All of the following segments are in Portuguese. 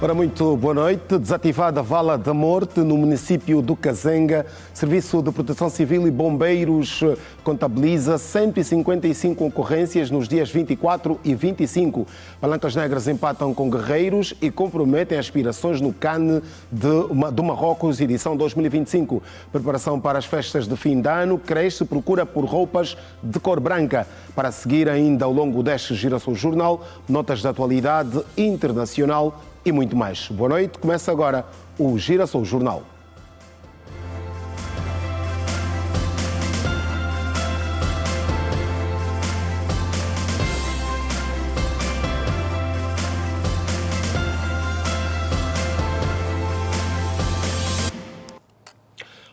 Ora, muito boa noite. Desativada a vala da morte no município do Kazenga, Serviço de Proteção Civil e Bombeiros contabiliza 155 ocorrências nos dias 24 e 25. Palancas Negras empatam com Guerreiros e comprometem aspirações no CAN do Marrocos, edição 2025. Preparação para as festas de fim de ano, cresce procura por roupas de cor branca. Para seguir ainda ao longo deste Girassol Jornal, notas de atualidade internacional e muito mais. Boa noite, começa agora o Girassol Jornal.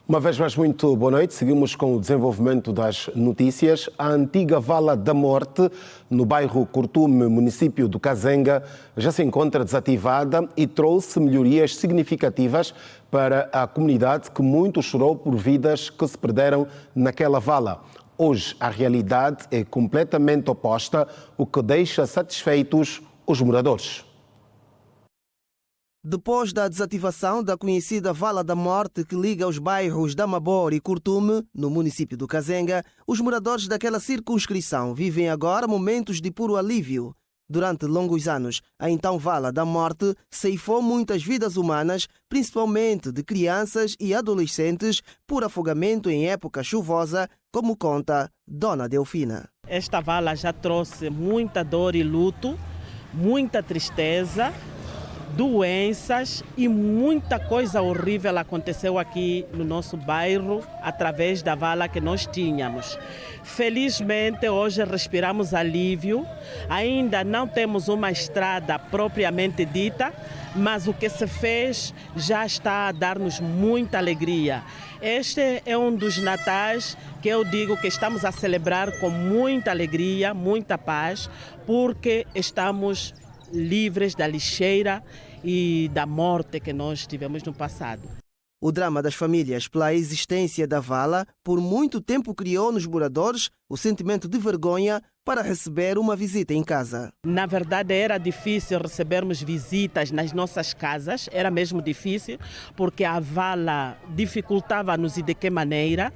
Uma vez mais, muito boa noite. Seguimos com o desenvolvimento das notícias. A antiga Vala da Morte, no bairro Curtume, município do Kazenga, já se encontra desativada e trouxe melhorias significativas para a comunidade que muito chorou por vidas que se perderam naquela vala. Hoje, a realidade é completamente oposta, o que deixa satisfeitos os moradores. Depois da desativação da conhecida Vala da Morte que liga os bairros Damabor e Curtume, no município do Kazenga, os moradores daquela circunscrição vivem agora momentos de puro alívio. Durante longos anos, a então Vala da Morte ceifou muitas vidas humanas, principalmente de crianças e adolescentes, por afogamento em época chuvosa, como conta Dona Delfina. Esta vala já trouxe muita dor e luto, muita tristeza, doenças e muita coisa horrível aconteceu aqui no nosso bairro através da vala que nós tínhamos. Felizmente hoje respiramos alívio, ainda não temos uma estrada propriamente dita, mas o que se fez já está a dar-nos muita alegria. Este é um dos natais que eu digo que estamos a celebrar com muita alegria, muita paz, porque estamos livres da lixeira e da morte que nós tivemos no passado. O drama das famílias pela existência da vala por muito tempo criou nos moradores o sentimento de vergonha para receber uma visita em casa. Na verdade era difícil recebermos visitas nas nossas casas, era mesmo difícil, porque a vala dificultava-nos e de que maneira.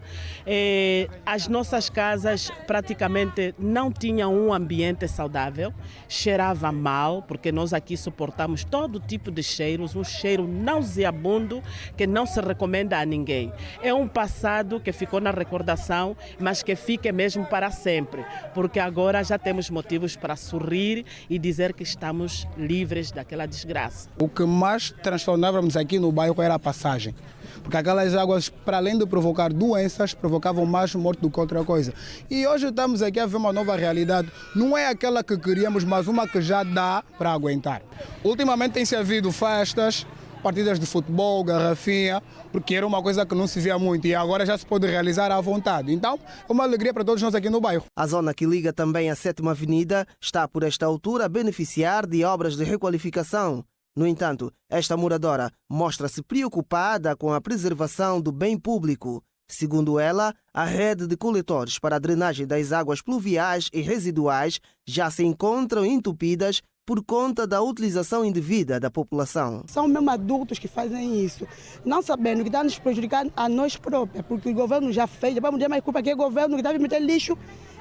As nossas casas praticamente não tinham um ambiente saudável, cheirava mal, porque nós aqui suportamos todo tipo de cheiros, um cheiro nauseabundo que não se recomenda a ninguém. É um passado que ficou na recordação, mas que fica mesmo para sempre, porque agora já temos motivos para sorrir e dizer que estamos livres daquela desgraça. O que mais transtornávamos aqui no bairro era a passagem, porque aquelas águas, para além de provocar doenças, provocavam mais morte do que outra coisa. E hoje estamos aqui a ver uma nova realidade. Não é aquela que queríamos, mas uma que já dá para aguentar. Ultimamente tem-se havido festas, partidas de futebol, garrafinha, porque era uma coisa que não se via muito e agora já se pode realizar à vontade. Então, é uma alegria para todos nós aqui no bairro. A zona que liga também a 7ª Avenida está, por esta altura, a beneficiar de obras de requalificação. No entanto, esta moradora mostra-se preocupada com a preservação do bem público. Segundo ela, a rede de coletores para a drenagem das águas pluviais e residuais já se encontram entupidas por conta da utilização indevida da população. São mesmo adultos que fazem isso, não sabendo que está nos prejudicando a nós próprios, porque o governo já fez, depois vamos dizer mais culpa que é o governo que está a meter lixo,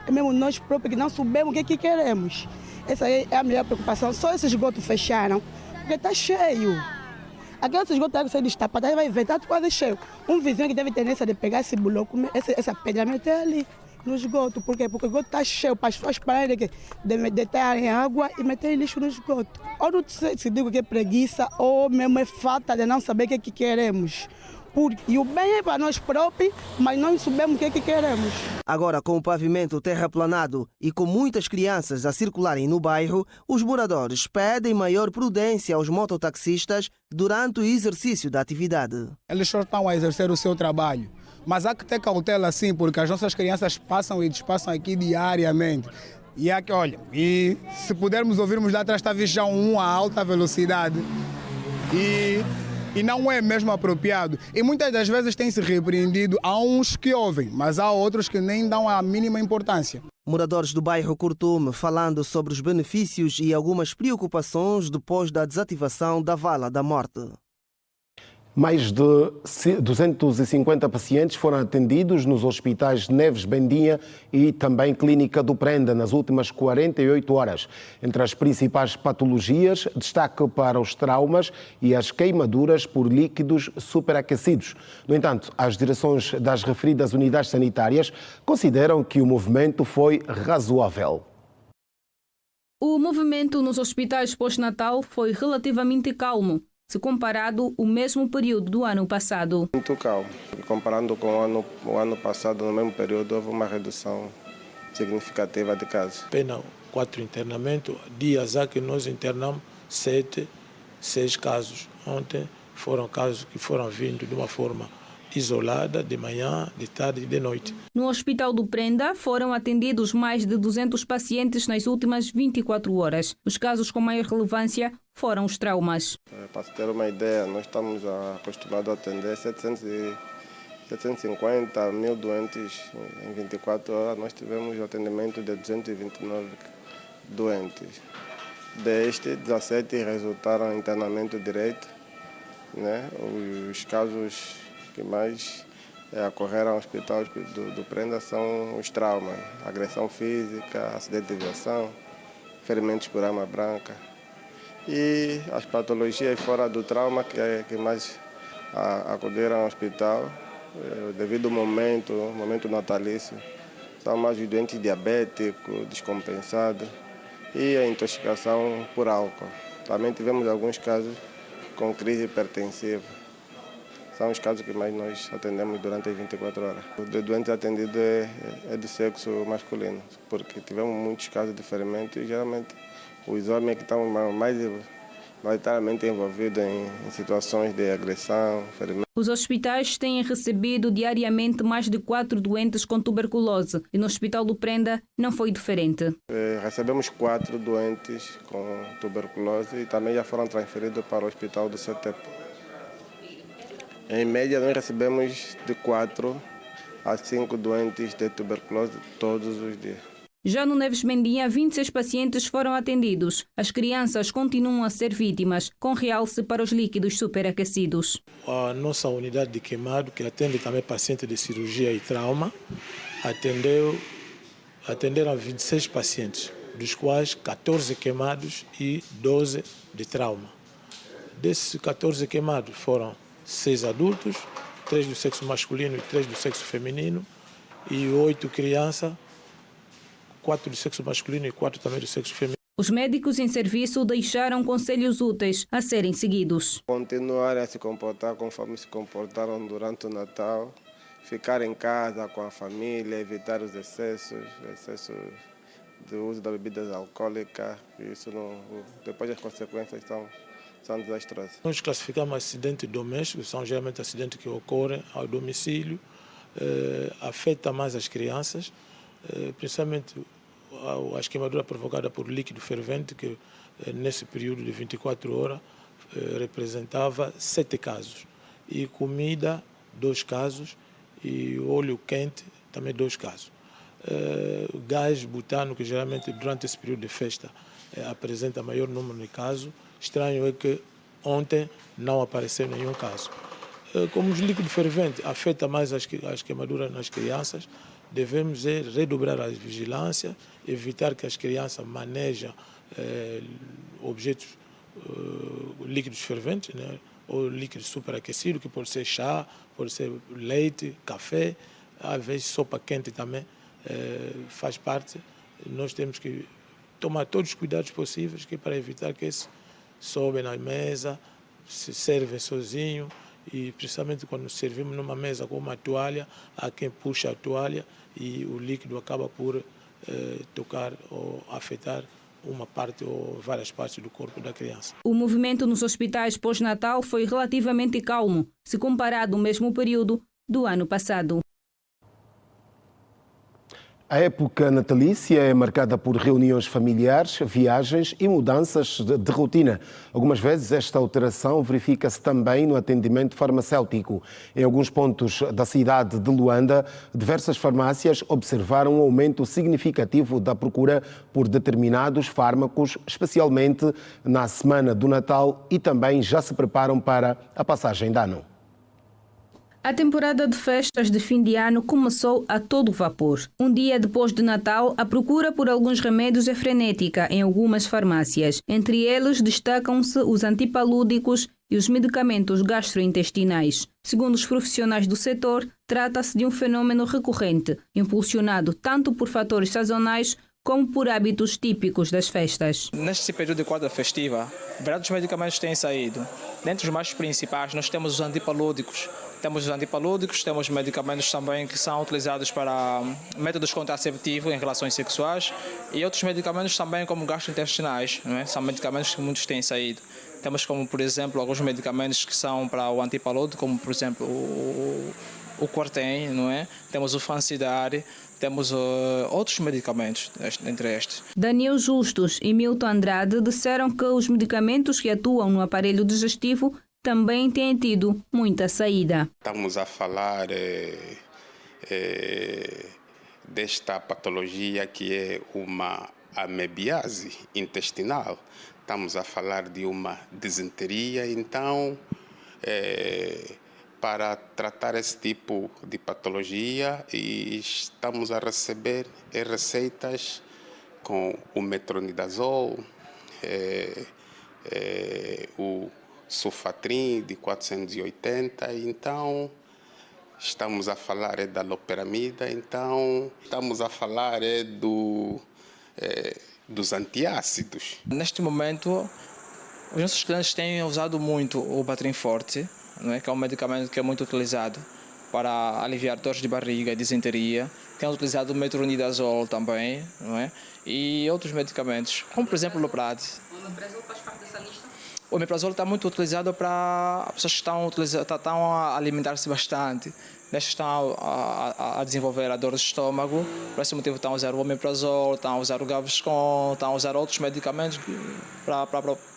é mesmo nós próprios que não sabemos o que queremos. Essa é a melhor preocupação. Só esses esgotos fecharam, porque está cheio. Aquele esgoto que você destapa, vai ver, está quase cheio. Um vizinho que deve ter tendência de pegar esse bloco, essa pedra, meter ali no esgoto. Por quê? Porque o esgoto está cheio, para as pessoas pararem de deitarem água e meterem lixo no esgoto. Ou não sei se digo que é preguiça ou mesmo é falta de não saber o que queremos. E o bem é para nós próprios, mas não sabemos o que queremos. Agora, com o pavimento terraplanado e com muitas crianças a circularem no bairro, os moradores pedem maior prudência aos mototaxistas durante o exercício da atividade. Eles só estão a exercer o seu trabalho, mas há que ter cautela sim, porque as nossas crianças passam e despassam aqui diariamente. E aqui, olha, e se pudermos ouvirmos lá atrás, está vindo já um a alta velocidade. E e não é mesmo apropriado. E muitas das vezes tem se repreendido a uns que ouvem, mas há outros que nem dão a mínima importância. Moradores do bairro Curtume falando sobre os benefícios e algumas preocupações depois da desativação da Vala da Morte. Mais de 250 pacientes foram atendidos nos hospitais Neves Bendinha e também Clínica do Prenda nas últimas 48 horas. Entre as principais patologias, destaque para os traumas e as queimaduras por líquidos superaquecidos. No entanto, as direções das referidas unidades sanitárias consideram que o movimento foi razoável. O movimento nos hospitais pós-natal foi relativamente calmo, se comparado o mesmo período do ano passado. Muito calmo. Comparando com o ano passado, no mesmo período, houve uma redução significativa de casos. Apenas 4 internamentos. Dias há que nós internamos 7, 6 casos. Ontem foram casos que foram vindo de uma forma isolada, de manhã, de tarde e de noite. No Hospital do Prenda foram atendidos mais de 200 pacientes nas últimas 24 horas. Os casos com maior relevância foram os traumas. Para se ter uma ideia, nós estamos acostumados a atender 750 mil doentes em 24 horas. Nós tivemos atendimento de 229 doentes. Destes, 17 resultaram em internamento direto. Os casos que mais ocorreram ao hospital do Prenda são os traumas, agressão física, acidente de aviação, ferimentos por arma branca. E as patologias fora do trauma que mais acudiram ao hospital, devido ao momento natalício, são mais os doentes diabéticos, descompensados e a intoxicação por álcool. Também tivemos alguns casos com crise hipertensiva. São os casos que mais nós atendemos durante as 24 horas. O doente atendido é do sexo masculino, porque tivemos muitos casos de ferimento e geralmente os homens que estão maioritariamente envolvidos em situações de agressão, ferimento. Os hospitais têm recebido diariamente mais de 4 doentes com tuberculose e no Hospital do Prenda não foi diferente. Recebemos 4 doentes com tuberculose e também já foram transferidos para o Hospital do CTP. Em média, nós recebemos de 4 a 5 doentes de tuberculose todos os dias. Já no Neves Bendinha, 26 pacientes foram atendidos. As crianças continuam a ser vítimas, com realce para os líquidos superaquecidos. A nossa unidade de queimado, que atende também pacientes de cirurgia e trauma, atenderam 26 pacientes, dos quais 14 queimados e 12 de trauma. Desses 14 queimados foram 6 adultos, 3 do sexo masculino e 3 do sexo feminino, e 8 crianças, 4 do sexo masculino e 4 também do sexo feminino. Os médicos em serviço deixaram conselhos úteis a serem seguidos. Continuar a se comportar conforme se comportaram durante o Natal, ficar em casa com a família, evitar os excessos do uso de bebidas alcoólicas. Isso depois as consequências são desastrosas. Nós classificamos acidentes domésticos, são geralmente acidentes que ocorrem ao domicílio, afeta mais as crianças, principalmente as queimaduras provocadas por líquido fervente, que nesse período de 24 horas representava 7 casos. E comida, 2 casos, e óleo quente, também 2 casos. Gás butano, que geralmente durante esse período de festa apresenta maior número de casos. Estranho é que ontem não apareceu nenhum caso. Como os líquidos ferventes afetam mais as queimaduras nas crianças, devemos redobrar a vigilância, evitar que as crianças manejem objetos líquidos ferventes, ou líquidos superaquecidos, que pode ser chá, pode ser leite, café, às vezes sopa quente também faz parte. Nós temos que tomar todos os cuidados possíveis para evitar que eles sobem na mesa, se servem sozinho, e principalmente quando servimos numa mesa com uma toalha, há quem puxa a toalha e o líquido acaba por tocar ou afetar uma parte ou várias partes do corpo da criança. O movimento nos hospitais pós-natal foi relativamente calmo, se comparado ao mesmo período do ano passado. A época natalícia é marcada por reuniões familiares, viagens e mudanças de rotina. Algumas vezes esta alteração verifica-se também no atendimento farmacêutico. Em alguns pontos da cidade de Luanda, diversas farmácias observaram um aumento significativo da procura por determinados fármacos, especialmente na semana do Natal, e também já se preparam para a passagem de ano. A temporada de festas de fim de ano começou a todo vapor. Um dia depois de Natal, a procura por alguns remédios é frenética em algumas farmácias. Entre eles, destacam-se os antipalúdicos e os medicamentos gastrointestinais. Segundo os profissionais do setor, trata-se de um fenômeno recorrente, impulsionado tanto por fatores sazonais como por hábitos típicos das festas. Neste período de quadra festiva, vários medicamentos têm saído. Dentre os mais principais, nós temos os antipalúdicos. Temos medicamentos também que são utilizados para métodos contraceptivos em relações sexuais e outros medicamentos também como gastrointestinais, não é? São medicamentos que muitos têm saído. Temos como, por exemplo, alguns medicamentos que são para o antipalúdico, como, por exemplo, o Quartem, não é? Temos o Fansidar, temos outros medicamentos entre estes. Daniel Justus e Milton Andrade disseram que os medicamentos que atuam no aparelho digestivo também têm tido muita saída. Estamos a falar desta patologia que é uma amebiase intestinal. Estamos a falar de uma disenteria, então, para tratar esse tipo de patologia, estamos a receber receitas com o metronidazol, o Sulfatrim de 480, então estamos a falar da loperamida, então estamos a falar dos antiácidos. Neste momento, os nossos clientes têm usado muito o Batrin Forte, não é? Que é um medicamento que é muito utilizado para aliviar dores de barriga e disenteria. Tem utilizado o metronidazol também, não é? E outros medicamentos, como por exemplo o Loprade. O omeprazol faz parte dessa lista? O omeprazol está muito utilizado para pessoas que estão a alimentar-se bastante. Nestes estão a desenvolver a dor de estômago. Por esse motivo estão a usar o omeprazol, estão a usar o Gaviscon, estão a usar outros medicamentos para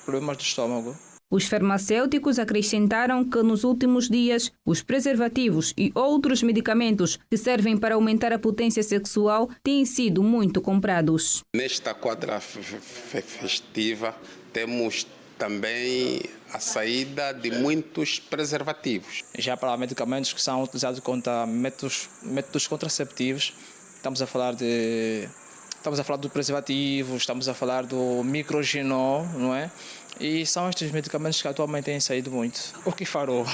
problemas do estômago. Os farmacêuticos acrescentaram que nos últimos dias os preservativos e outros medicamentos que servem para aumentar a potência sexual têm sido muito comprados. Nesta quadra festiva temos também a saída de muitos preservativos. Já para medicamentos que são utilizados contra métodos contraceptivos, estamos a falar do preservativo, estamos a falar do microgenol, não é? E são estes medicamentos que atualmente têm saído muito. O Kifarol,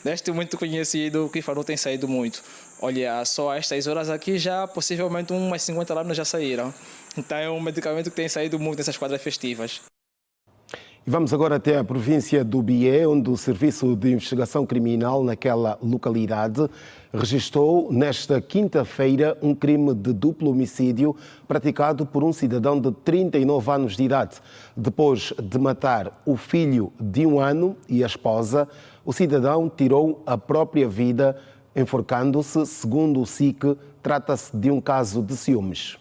este muito conhecido, o Kifarol tem saído muito. Olha, só a estas horas aqui já possivelmente umas 50 lâminas já saíram. Então é um medicamento que tem saído muito nessas quadras festivas. E vamos agora até a província do Bié, onde o Serviço de Investigação Criminal naquela localidade registrou nesta quinta-feira um crime de duplo homicídio praticado por um cidadão de 39 anos de idade. Depois de matar o filho de 1 ano e a esposa, o cidadão tirou a própria vida enforcando-se. Segundo o SIC, trata-se de um caso de ciúmes.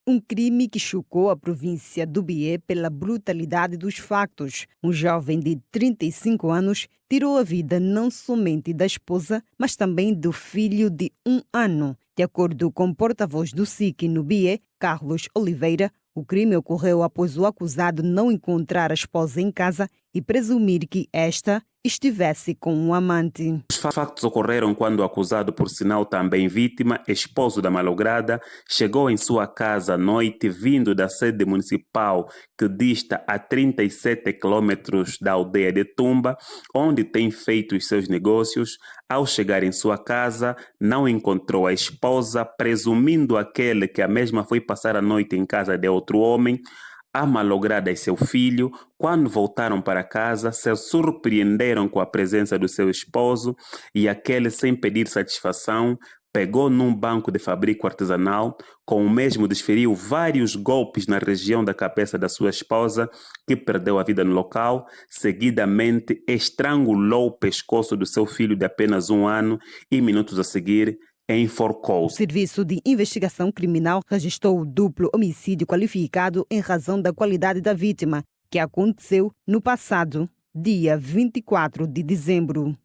Um crime que chocou a província do Bié pela brutalidade dos factos. Um jovem de 35 anos tirou a vida não somente da esposa, mas também do filho de 1 ano. De acordo com o porta-voz do SIC no Bié, Carlos Oliveira, o crime ocorreu após o acusado não encontrar a esposa em casa e presumir que esta estivesse com um amante. Os factos ocorreram quando o acusado, por sinal também vítima, esposo da malograda, chegou em sua casa à noite vindo da sede municipal que dista a 37 quilômetros da aldeia de Tumba, onde tem feito os seus negócios. Ao chegar em sua casa, não encontrou a esposa, presumindo aquele que a mesma foi passar a noite em casa de outro homem. A malograda e seu filho, quando voltaram para casa, se surpreenderam com a presença do seu esposo e aquele, sem pedir satisfação, pegou num banco de fabrico artesanal, com o mesmo desferiu vários golpes na região da cabeça da sua esposa, que perdeu a vida no local. Seguidamente, estrangulou o pescoço do seu filho de apenas 1 ano e, minutos a seguir, enforcou. O Serviço de Investigação Criminal registrou o duplo homicídio qualificado em razão da qualidade da vítima, que aconteceu no passado, dia 24 de dezembro.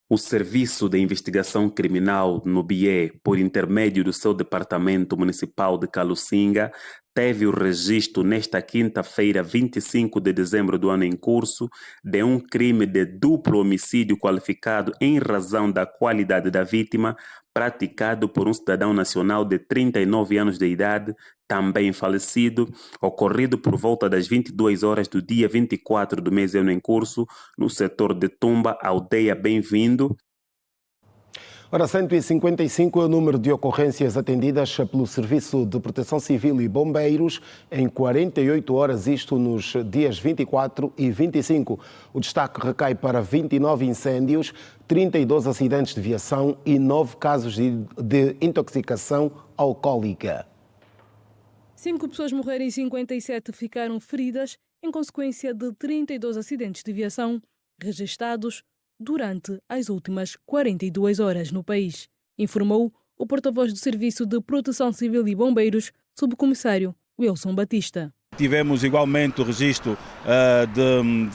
O Serviço de Investigação Criminal no BIE, por intermédio do seu Departamento Municipal de Calucinga, teve o registro nesta quinta-feira, 25 de dezembro do ano em curso, de um crime de duplo homicídio qualificado em razão da qualidade da vítima, praticado por um cidadão nacional de 39 anos de idade, também falecido, ocorrido por volta das 22 horas do dia 24 do mês ano em curso, no setor de Tumba, aldeia Bem-vindo. Ora, 155 é o número de ocorrências atendidas pelo Serviço de Proteção Civil e Bombeiros em 48 horas, isto nos dias 24 e 25. O destaque recai para 29 incêndios, 32 acidentes de viação e 9 casos de intoxicação alcoólica. 5 pessoas morreram e 57 ficaram feridas em consequência de 32 acidentes de viação registrados durante as últimas 42 horas no país, informou o porta-voz do Serviço de Proteção Civil e Bombeiros, subcomissário Wilson Batista. Tivemos igualmente o registro de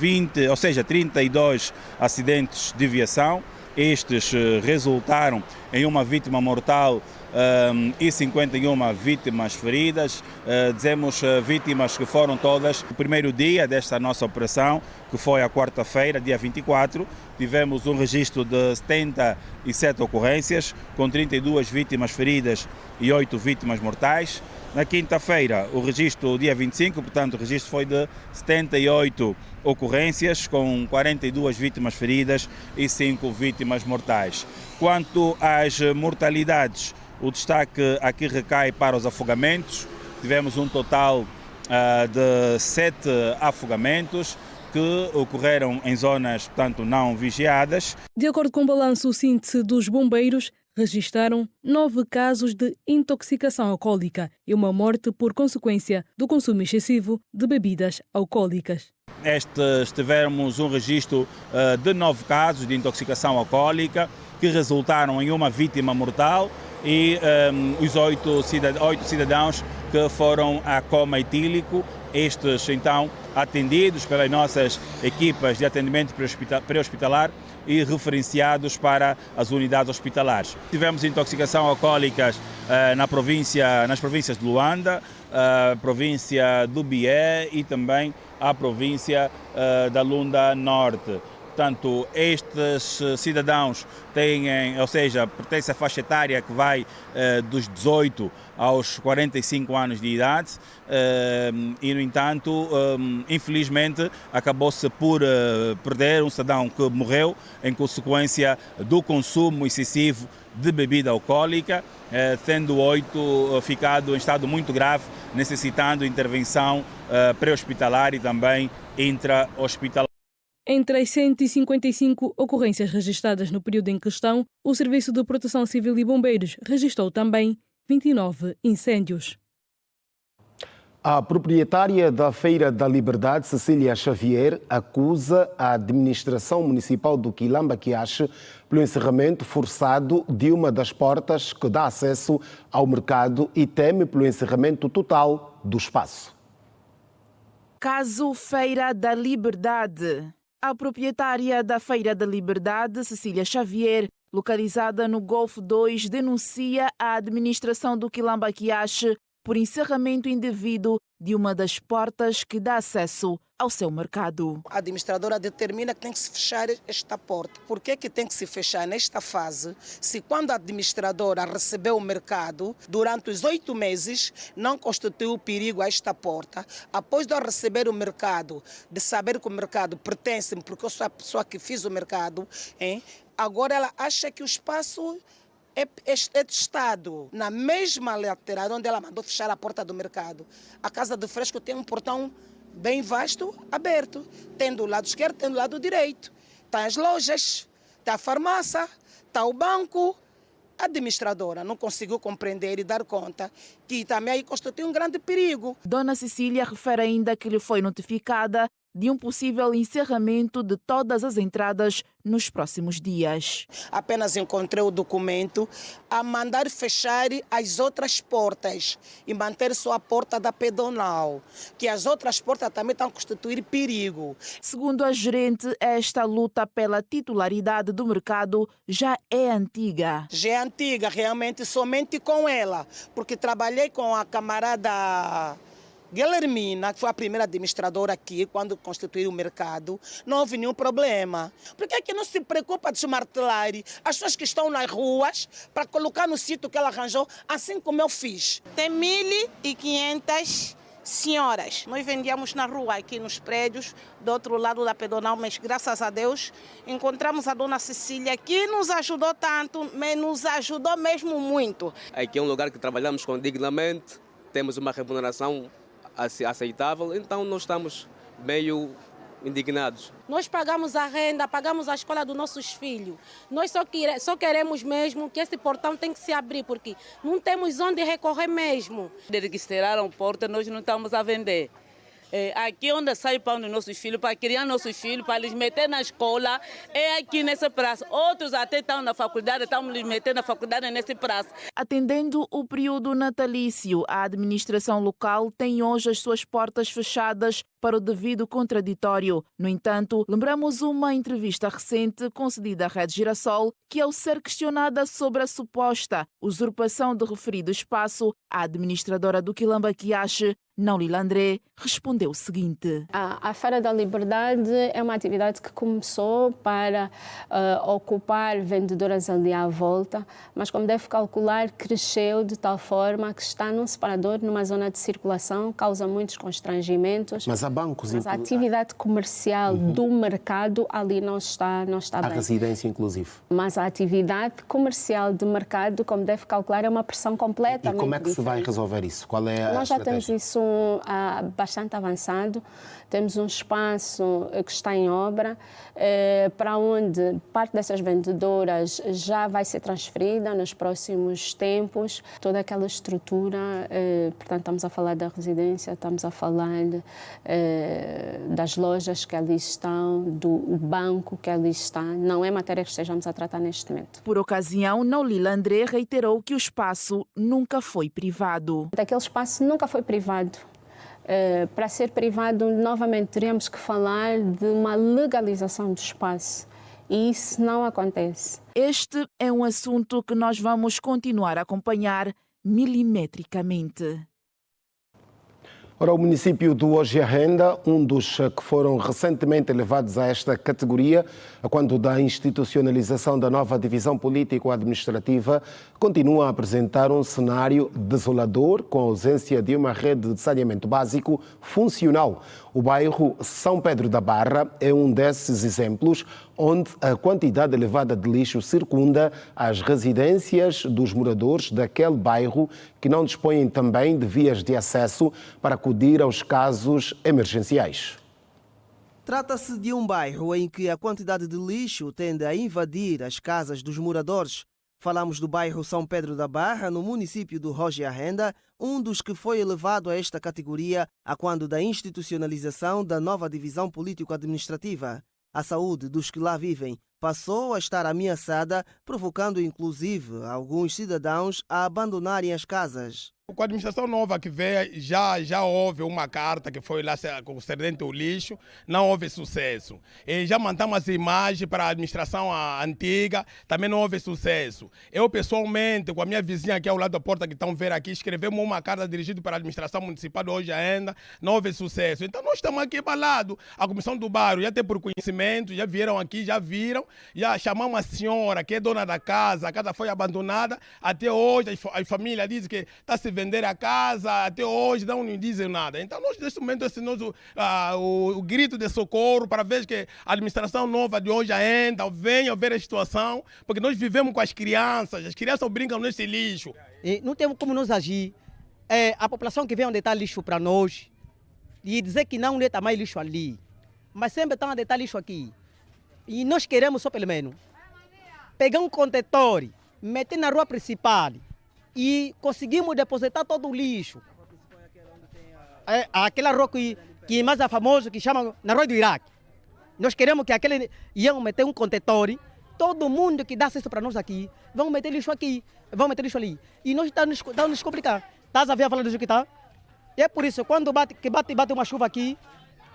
32 acidentes de viação. Estes resultaram em uma vítima mortal e 51 vítimas feridas. Dizemos vítimas que foram todas no primeiro dia desta nossa operação, que foi a quarta-feira, dia 24. Tivemos um registro de 77 ocorrências, com 32 vítimas feridas e 8 vítimas mortais. Na quinta-feira, o registro, dia 25, portanto, o registro foi de 78 ocorrências, com 42 vítimas feridas e 5 vítimas mortais. Quanto às mortalidades, o destaque aqui recai para os afogamentos. Tivemos um total de 7 afogamentos que ocorreram em zonas, portanto, não vigiadas. De acordo com o balanço síntese dos bombeiros, registaram 9 casos de intoxicação alcoólica e uma morte por consequência do consumo excessivo de bebidas alcoólicas. Tivemos um registro de 9 casos de intoxicação alcoólica que resultaram em uma vítima mortal e os 8 cidadãos que foram a coma etílico. Estes, então, atendidos pelas nossas equipas de atendimento pré-hospitalar e referenciados para as unidades hospitalares. Tivemos intoxicação alcoólica nas províncias de Luanda, a província do Bié e também a província da Lunda Norte. Portanto, estes cidadãos pertencem à faixa etária que vai dos 18 aos 45 anos de idade e, no entanto, infelizmente, acabou-se por perder um cidadão que morreu em consequência do consumo excessivo de bebida alcoólica, tendo 8 ficado em estado muito grave, necessitando intervenção pré-hospitalar e também intra-hospitalar. Entre as 155 ocorrências registradas no período em questão, o Serviço de Proteção Civil e Bombeiros registrou também 29 incêndios. A proprietária da Feira da Liberdade, Cecília Xavier, acusa a administração municipal do Quilamba-Quiache pelo encerramento forçado de uma das portas que dá acesso ao mercado e teme pelo encerramento total do espaço. Caso Feira da Liberdade. A proprietária da Feira da Liberdade, Cecília Xavier, localizada no Golfo 2, denuncia a administração do Quilamba-Quiache por encerramento indevido de uma das portas que dá acesso ao seu mercado. A administradora determina que tem que se fechar esta porta. Por que tem que se fechar nesta fase, se quando a administradora recebeu o mercado, durante os 8 meses, não constituiu perigo a esta porta? Após de receber o mercado, de saber que o mercado pertence-me, porque eu sou a pessoa que fiz o mercado, agora ela acha que o espaço é de Estado. Na mesma lateral onde ela mandou fechar a porta do mercado, a Casa do Fresco tem um portão bem vasto, aberto. Tem do lado esquerdo, tem do lado direito. Está as lojas, está a farmácia, está o banco. A administradora não conseguiu compreender e dar conta que também aí constitui um grande perigo. Dona Cecília refere ainda que lhe foi notificada de um possível encerramento de todas as entradas nos próximos dias. Apenas encontrei o documento a mandar fechar as outras portas e manter só a porta da pedonal, que as outras portas também estão a constituir perigo. Segundo a gerente, esta luta pela titularidade do mercado já é antiga. Já é antiga, realmente, somente com ela, porque trabalhei com a camarada Guilhermina, que foi a primeira administradora aqui, quando constituiu o mercado, não houve nenhum problema. Por que não se preocupa de desmartelar as pessoas que estão nas ruas para colocar no sítio que ela arranjou, assim como eu fiz? Tem 1.500 senhoras. Nós vendíamos na rua, aqui nos prédios, do outro lado da pedonal, mas graças a Deus encontramos a dona Cecília, que nos ajudou tanto, mas nos ajudou mesmo muito. Aqui é um lugar que trabalhamos dignamente, temos uma remuneração aceitável, então nós estamos meio indignados. Nós pagamos a renda, pagamos a escola dos nossos filhos. Nós só queremos mesmo que esse portão tem que se abrir, porque não temos onde recorrer mesmo. Desde que estrearam a porta, nós não estamos a vender. Aqui onde sai o pão dos nossos filhos, para criar nossos filhos, para eles meter na escola, é aqui nessa praça. Outros até estão na faculdade, estão lhes metendo na faculdade nessa praça. Atendendo o período natalício, a administração local tem hoje as suas portas fechadas para o devido contraditório. No entanto, lembramos uma entrevista recente concedida à Rede Girassol, que ao ser questionada sobre a suposta usurpação do referido espaço, a administradora do Quilamba Quiache, Naulila André, respondeu o seguinte. A Feira da Liberdade é uma atividade que começou para ocupar vendedoras ali à volta, mas como deve calcular, cresceu de tal forma que está num separador, numa zona de circulação, causa muitos constrangimentos. Mas há bancos... Mas a atividade comercial do mercado ali não está bem. A residência, inclusive. Mas a atividade comercial de mercado, como deve calcular, é uma pressão completa. E como é que se vai resolver isso? Qual é a Nós já estratégia? temos isso bastante avançado. Temos um espaço que está em obra, para onde parte dessas vendedoras já vai ser transferida nos próximos tempos. Toda aquela estrutura, portanto, estamos a falar da residência, estamos a falar das lojas que ali estão, do banco que ali está. Não é matéria que estejamos a tratar neste momento. Por ocasião, Naulila André reiterou que o espaço nunca foi privado. Aquele espaço nunca foi privado. Para ser privado, novamente, teríamos que falar de uma legalização do espaço. E isso não acontece. Este é um assunto que nós vamos continuar a acompanhar milimetricamente. Ora, o município do Hoje a Renda, um dos que foram recentemente elevados a esta categoria, quando da institucionalização da nova divisão político-administrativa, continua a apresentar um cenário desolador, com a ausência de uma rede de saneamento básico funcional. O bairro São Pedro da Barra é um desses exemplos, onde a quantidade elevada de lixo circunda as residências dos moradores daquele bairro, que não dispõem também de vias de acesso para acudir aos casos emergenciais. Trata-se de um bairro em que a quantidade de lixo tende a invadir as casas dos moradores. Falamos do bairro São Pedro da Barra, no município do Hoje a Renda, um dos que foi elevado a esta categoria a quando da institucionalização da nova divisão político-administrativa. A saúde dos que lá vivem passou a estar ameaçada, provocando inclusive alguns cidadãos a abandonarem as casas. Com a administração nova que veio, já houve uma carta que foi lá concernente ao lixo, não houve sucesso. E já mandamos as imagens para a administração antiga, também não houve sucesso. Eu, pessoalmente, com a minha vizinha aqui ao lado da porta que estão a ver aqui, escrevemos uma carta dirigida para a administração municipal de Hoje ainda, não houve sucesso. Então nós estamos aqui abalados. A comissão do bairro já tem por conhecimento, já vieram aqui, já viram, já chamamos a senhora que é dona da casa, a casa foi abandonada, até hoje a família diz que está se vender a casa, até hoje não nos dizem nada. Então nós neste momento assinamos o grito de socorro para ver que a administração nova de Hoje ainda venha ver a situação, porque nós vivemos com as crianças brincam nesse lixo. E não temos como nos agir. A população que vem onde está lixo para nós e dizer que não deita mais lixo ali, mas sempre estão a deitar lixo aqui. E nós queremos só pelo menos pegar um contentor, meter na rua principal e conseguimos depositar todo o lixo. Aquela rua que que mais é famoso, que chama na Rua do Iraque. Nós queremos que aquele iam meter um contentor, todo mundo que dá acesso para nós aqui, vão meter lixo aqui, vão meter lixo ali. E nós estamos nos complicar. Estás a ver a fala do Juquitá? E é por isso, quando bate uma chuva aqui,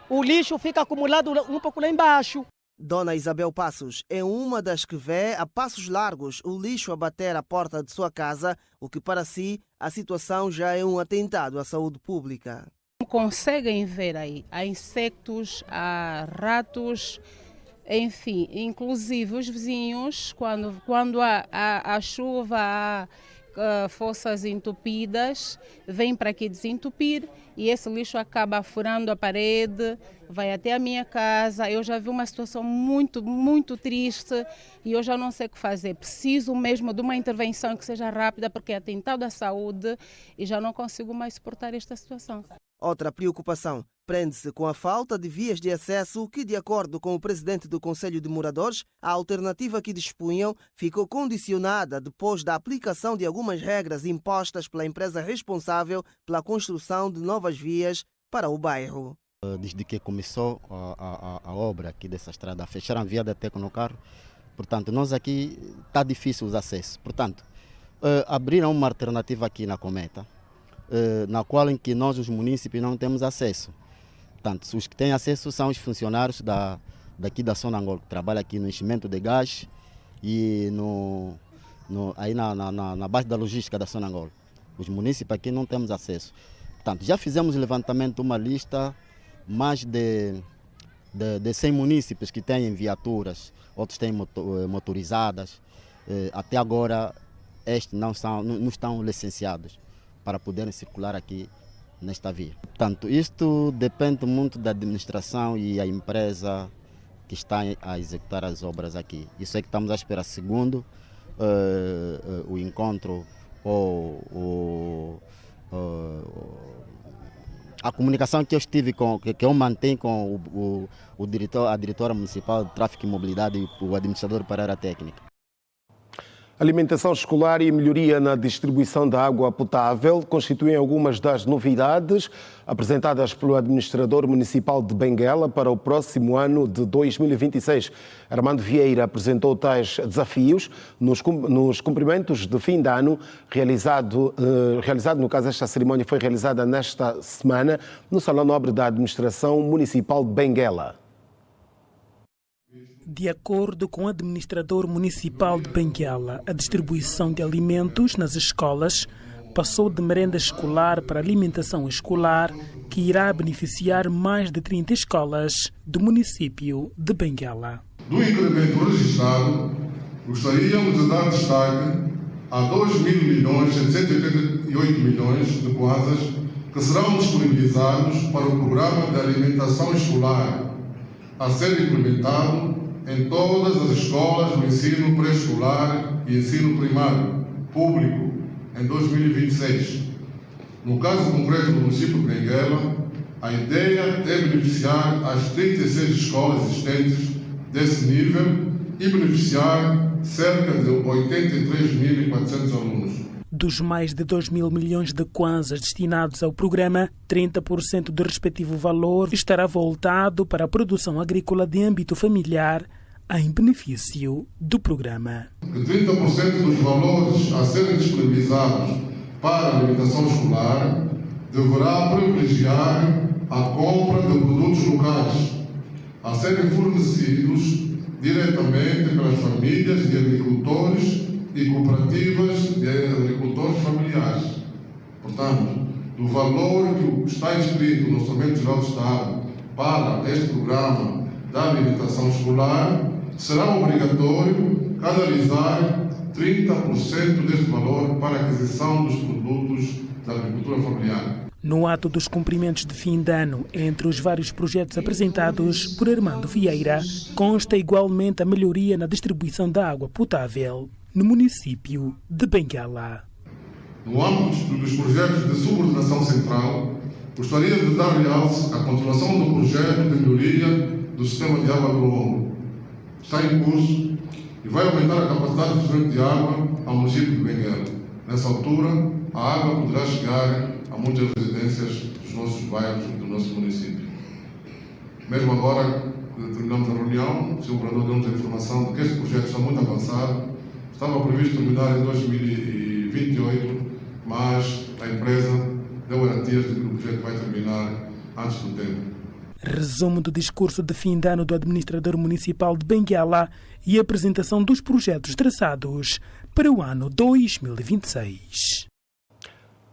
o lixo fica acumulado um pouco lá embaixo. Dona Isabel Passos é uma das que vê a passos largos o lixo a bater à porta de sua casa, o que para si a situação já é um atentado à saúde pública. Conseguem ver aí, há insectos, há ratos, enfim, inclusive os vizinhos, quando há chuva, há fossas entupidas, vêm para aqui desentupir e esse lixo acaba furando a parede, vai até a minha casa. Eu já vi uma situação muito, muito triste e eu já não sei o que fazer. Preciso mesmo de uma intervenção que seja rápida, porque é atentado à saúde e já não consigo mais suportar esta situação. Outra preocupação prende-se com a falta de vias de acesso que, de acordo com o presidente do Conselho de Moradores, a alternativa que dispunham ficou condicionada depois da aplicação de algumas regras impostas pela empresa responsável pela construção de novas vias para o bairro. Desde que começou a obra aqui dessa estrada, fecharam a via da Tecnocarro, portanto, nós aqui está difícil os acessos. Portanto, abriram uma alternativa aqui na Cometa, na qual em que nós, os munícipes, não temos acesso. Portanto, os que têm acesso são os funcionários daqui da Sonangol, que trabalham aqui no enchimento de gás e aí na base da logística da Sonangol. Os munícipes aqui não temos acesso. Portanto, já fizemos o levantamento de uma lista, mais de 100 munícipes que têm viaturas, outros têm motorizadas. Até agora, estes não estão licenciados para poderem circular aqui nesta via. Portanto, isto depende muito da administração e a empresa que está a executar as obras aqui. Isso é que estamos à espera. Segundo o encontro ou a comunicação que eu estive que eu mantenho com a diretora municipal de Tráfego e Mobilidade e o administrador para a área técnica. Alimentação escolar e melhoria na distribuição da água potável constituem algumas das novidades apresentadas pelo administrador municipal de Benguela para o próximo ano de 2026. Armando Vieira apresentou tais desafios nos cumprimentos de fim de ano realizado, no caso, esta cerimónia foi realizada nesta semana no Salão Nobre da Administração Municipal de Benguela. De acordo com o administrador municipal de Benguela, a distribuição de alimentos nas escolas passou de merenda escolar para alimentação escolar, que irá beneficiar mais de 30 escolas do município de Benguela. Do incremento registrado, gostaríamos de dar destaque a 2.788 milhões de kwanzas que serão disponibilizados para o programa de alimentação escolar a ser implementado em todas as escolas do ensino pré-escolar e ensino primário público em 2026. No caso concreto do município de Benguela, a ideia é beneficiar as 36 escolas existentes desse nível e beneficiar cerca de 83.400 alunos. Dos mais de 2 mil milhões de kwanzas destinados ao programa, 30% do respectivo valor estará voltado para a produção agrícola de âmbito familiar, em benefício do programa. 30% dos valores a serem disponibilizados para a alimentação escolar deverá privilegiar a compra de produtos locais, a serem fornecidos diretamente pelas famílias de agricultores e cooperativas de agricultores familiares. Portanto, do valor que está inscrito no Orçamento Geral do Estado para este programa da alimentação escolar, será obrigatório canalizar 30% deste valor para a aquisição dos produtos da agricultura familiar. No ato dos cumprimentos de fim de ano, entre os vários projetos apresentados por Armando Vieira, consta igualmente a melhoria na distribuição da água potável no município de Benguela. No âmbito dos projetos de subordinação central, gostaria de dar realce à continuação do projeto de melhoria do sistema de água do Lombo. Está em curso e vai aumentar a capacidade de recebimento de água ao município de Benguela. Nessa altura, a água poderá chegar a muitas residências dos nossos bairros e do nosso município. Mesmo agora, terminamos a reunião, o Sr. Governador deu-nos a informação de que este projeto está muito avançado. Estava previsto terminar em 2028, mas a empresa deu garantias de que o projeto vai terminar antes do tempo. Resumo do discurso de fim de ano do administrador municipal de Benguela e apresentação dos projetos traçados para o ano 2026.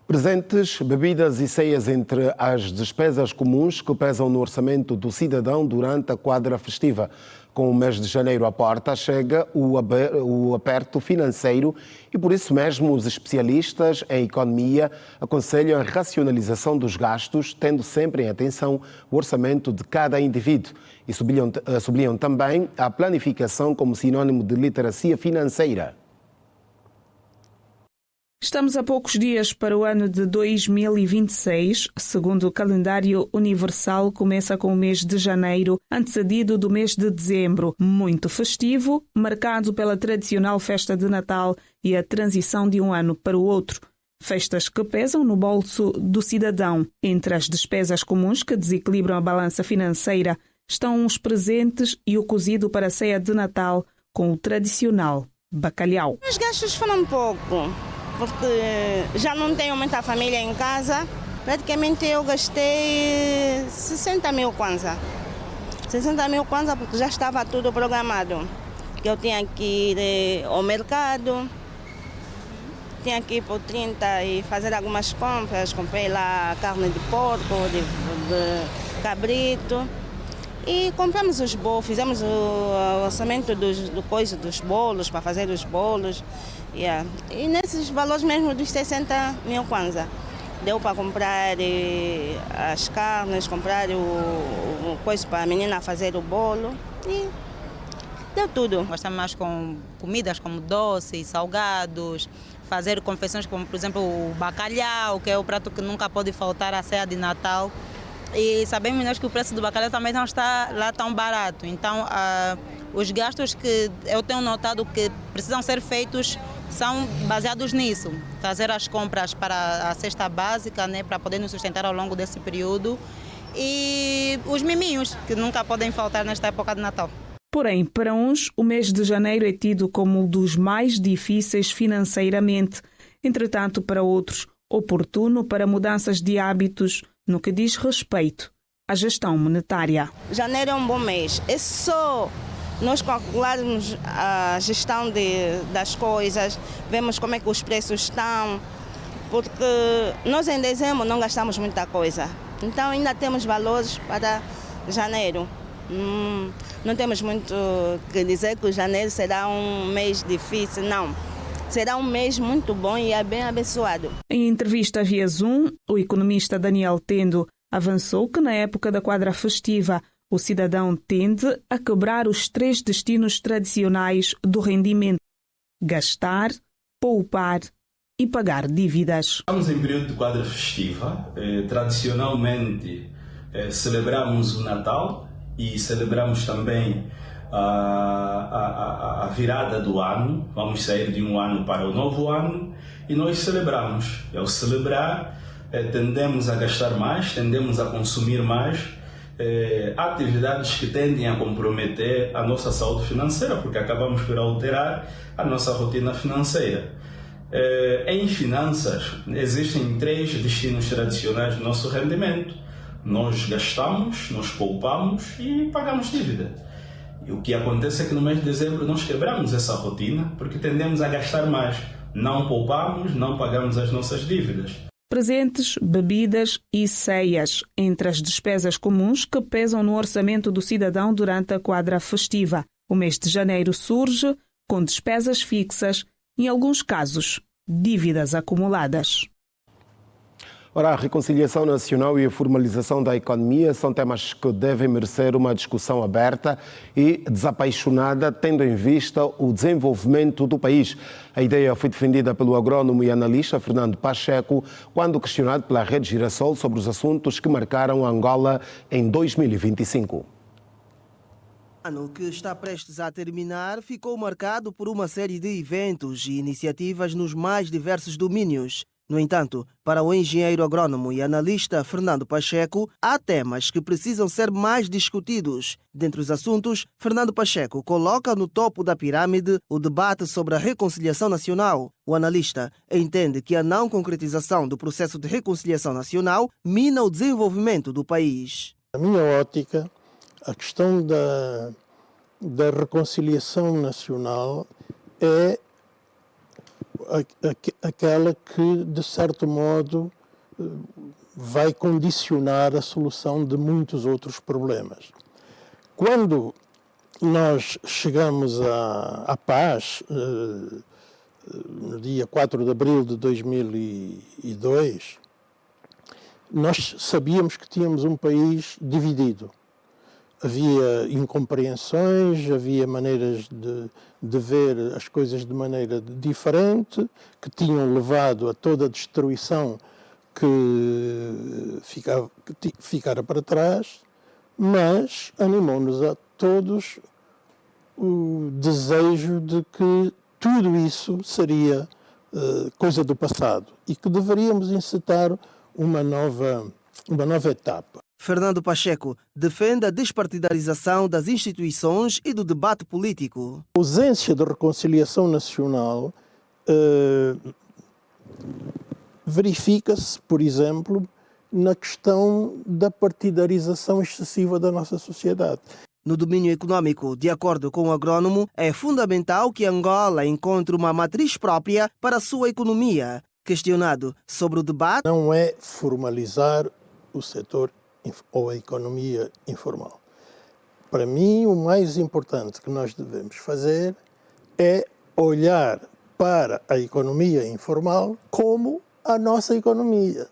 Presentes, bebidas e ceias entre as despesas comuns que pesam no orçamento do cidadão durante a quadra festiva. Com o mês de janeiro à porta, chega o aperto financeiro e, por isso mesmo, os especialistas em economia aconselham a racionalização dos gastos, tendo sempre em atenção o orçamento de cada indivíduo. E sublinham também a planificação como sinónimo de literacia financeira. Estamos a poucos dias para o ano de 2026. Segundo o calendário universal, começa com o mês de janeiro, antecedido do mês de dezembro, muito festivo, marcado pela tradicional festa de Natal e a transição de um ano para o outro. Festas que pesam no bolso do cidadão. Entre as despesas comuns que desequilibram a balança financeira estão os presentes e o cozido para a ceia de Natal com o tradicional bacalhau. Os gastos foram pouco, porque já não tenho muita família em casa. Praticamente eu gastei 60 mil kwanza. 60 mil kwanza porque já estava tudo programado. Que eu tinha que ir ao mercado, tinha que ir por 30 e fazer algumas compras. Comprei lá carne de porco, de cabrito. E compramos os bolos, fizemos o orçamento dos bolos, para fazer os bolos. Yeah. E nesses valores mesmo dos 60 mil kwanza, deu para comprar as carnes, comprar o coisa para a menina fazer o bolo e deu tudo. Gostamos mais com comidas como doces, salgados, fazer confeições como, por exemplo, o bacalhau, que é o prato que nunca pode faltar à ceia de Natal. E sabemos nós que o preço do bacalhau também não está lá tão barato. Então, os gastos que eu tenho notado que precisam ser feitos são baseados nisso. Fazer as compras para a cesta básica, né, para poder nos sustentar ao longo desse período. E os miminhos, que nunca podem faltar nesta época de Natal. Porém, para uns, o mês de janeiro é tido como um dos mais difíceis financeiramente. Entretanto, para outros, oportuno para mudanças de hábitos no que diz respeito à gestão monetária. Janeiro é um bom mês. É só nós calcularmos a gestão das coisas, vemos como é que os preços estão, porque nós em dezembro não gastamos muita coisa. Então ainda temos valores para janeiro. Não temos muito que dizer que o janeiro será um mês difícil, não. Será um mês muito bom e é bem abençoado. Em entrevista via Zoom, o economista Daniel Tendo avançou que na época da quadra festiva o cidadão tende a quebrar os 3 destinos tradicionais do rendimento: gastar, poupar e pagar dívidas. Estamos em período de quadra festiva. Tradicionalmente celebramos o Natal e celebramos também a virada do ano. Vamos sair de um ano para o novo ano e nós celebramos. Ao celebrar, tendemos a gastar mais, tendemos a consumir mais, atividades que tendem a comprometer a nossa saúde financeira, porque acabamos por alterar a nossa rotina financeira. Em finanças, existem 3 destinos tradicionais do nosso rendimento. Nós gastamos, nós poupamos e pagamos dívida. E o que acontece é que no mês de dezembro nós quebramos essa rotina porque tendemos a gastar mais. Não poupamos, não pagamos as nossas dívidas. Presentes, bebidas e ceias, entre as despesas comuns que pesam no orçamento do cidadão durante a quadra festiva. O mês de janeiro surge com despesas fixas, em alguns casos, dívidas acumuladas. Ora, a reconciliação nacional e a formalização da economia são temas que devem merecer uma discussão aberta e desapaixonada, tendo em vista o desenvolvimento do país. A ideia foi defendida pelo agrônomo e analista Fernando Pacheco, quando questionado pela Rede Girassol sobre os assuntos que marcaram Angola em 2025. O ano que está prestes a terminar ficou marcado por uma série de eventos e iniciativas nos mais diversos domínios. No entanto, para o engenheiro agrônomo e analista Fernando Pacheco, há temas que precisam ser mais discutidos. Dentre os assuntos, Fernando Pacheco coloca no topo da pirâmide o debate sobre a reconciliação nacional. O analista entende que a não concretização do processo de reconciliação nacional mina o desenvolvimento do país. Na minha ótica, a questão da reconciliação nacional é aquela que, de certo modo, vai condicionar a solução de muitos outros problemas. Quando nós chegamos à paz, no dia 4 de abril de 2002, nós sabíamos que tínhamos um país dividido. Havia incompreensões, havia maneiras de ver as coisas de maneira diferente, que tinham levado a toda a destruição que ficara para trás, mas animou-nos a todos o desejo de que tudo isso seria coisa do passado e que deveríamos encetar uma nova etapa. Fernando Pacheco defende a despartidarização das instituições e do debate político. A ausência de reconciliação nacional verifica-se, por exemplo, na questão da partidarização excessiva da nossa sociedade. No domínio econômico, de acordo com o agrônomo, é fundamental que Angola encontre uma matriz própria para a sua economia. Questionado sobre o debate... Não é formalizar o setor ou a economia informal. Para mim, o mais importante que nós devemos fazer é olhar para a economia informal como a nossa economia.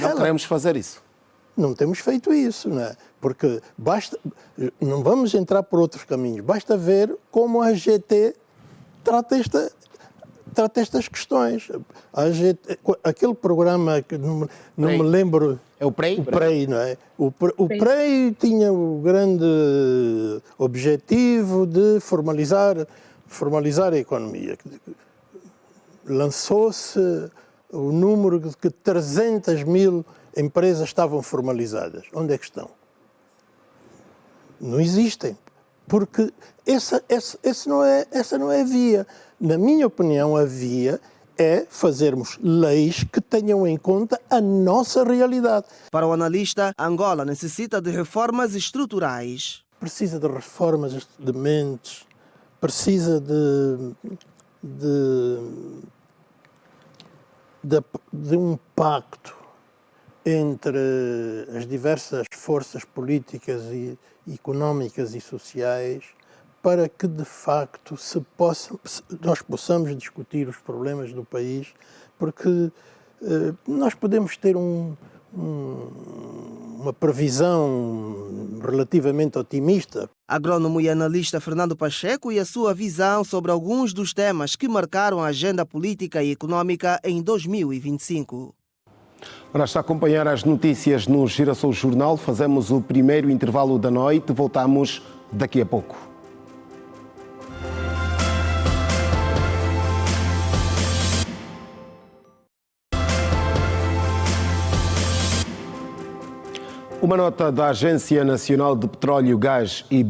Não queremos fazer isso. Não temos feito isso, não é? Porque não vamos entrar por outros caminhos. Basta ver como a AGT trata estas questões. Aquele programa que não me lembro... É o PREI? O PREI, não é? O PREI tinha o grande objetivo de formalizar a economia. Lançou-se o número de que 300 mil empresas estavam formalizadas. Onde é que estão? Não existem. Porque essa não é a via. Na minha opinião, a via é fazermos leis que tenham em conta a nossa realidade. Para o analista, Angola necessita de reformas estruturais. Precisa de reformas de mentes, precisa de um pacto entre as diversas forças políticas e económicas e sociais para que, de facto, nós possamos discutir os problemas do país, porque nós podemos ter uma previsão relativamente otimista. Agrônomo e analista Fernando Pacheco e a sua visão sobre alguns dos temas que marcaram a agenda política e econômica em 2025. Para estar a acompanhar as notícias no Girassol Jornal, fazemos o primeiro intervalo da noite. Voltamos daqui a pouco. Uma nota da Agência Nacional de Petróleo, Gás e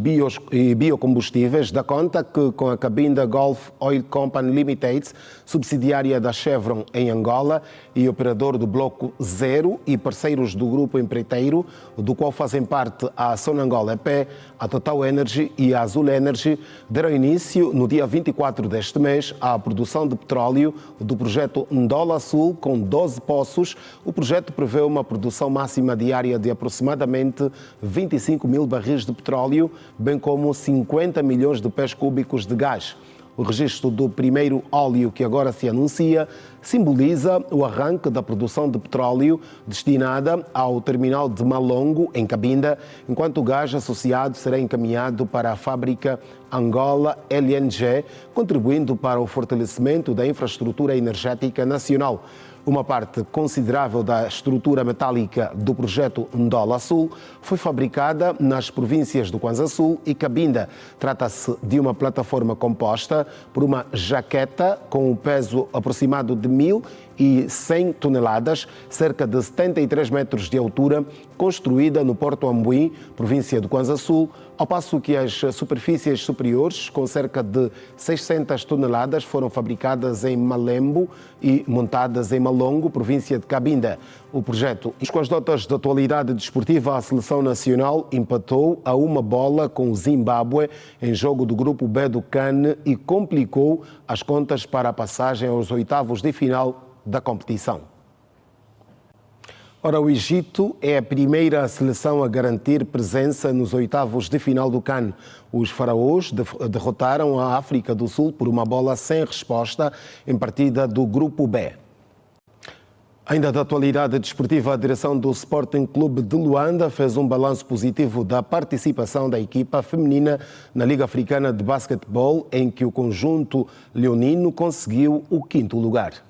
Biocombustíveis dá conta que, com a Cabinda Gulf Oil Company Limited, subsidiária da Chevron em Angola e operador do Bloco 0 e parceiros do Grupo Empreiteiro, do qual fazem parte a Sonangol EP, a Total Energy e a Azul Energy, deram início no dia 24 deste mês à produção de petróleo do projeto Ndola Sul, com 12 poços. O projeto prevê uma produção máxima diária de aproximadamente 25 mil barris de petróleo, bem como 50 milhões de pés cúbicos de gás. O registro do primeiro óleo que agora se anuncia simboliza o arranque da produção de petróleo destinada ao terminal de Malongo, em Cabinda, enquanto o gás associado será encaminhado para a fábrica Angola LNG, contribuindo para o fortalecimento da infraestrutura energética nacional. Uma parte considerável da estrutura metálica do projeto Ndola Sul foi fabricada nas províncias do Kwanza Sul e Cabinda. Trata-se de uma plataforma composta por uma jaqueta com um peso aproximado de 1.100 toneladas, cerca de 73 metros de altura, construída no Porto Ambuim, província do Kwanza Sul, ao passo que as superfícies superiores, com cerca de 600 toneladas, foram fabricadas em Malembo e montadas em Malongo, província de Cabinda. O projeto, com as notas de atualidade desportiva, a seleção nacional empatou a 1-1 com o Zimbábue em jogo do grupo B do CAN e complicou as contas para a passagem aos oitavos de final da competição. Ora, o Egito é a primeira seleção a garantir presença nos oitavos de final do CAN. Os faraós derrotaram a África do Sul por 1-1 sem resposta em partida do Grupo B. Ainda da atualidade desportiva, a direção do Sporting Clube de Luanda fez um balanço positivo da participação da equipa feminina na Liga Africana de Basquetebol, em que o conjunto leonino conseguiu o 5º lugar.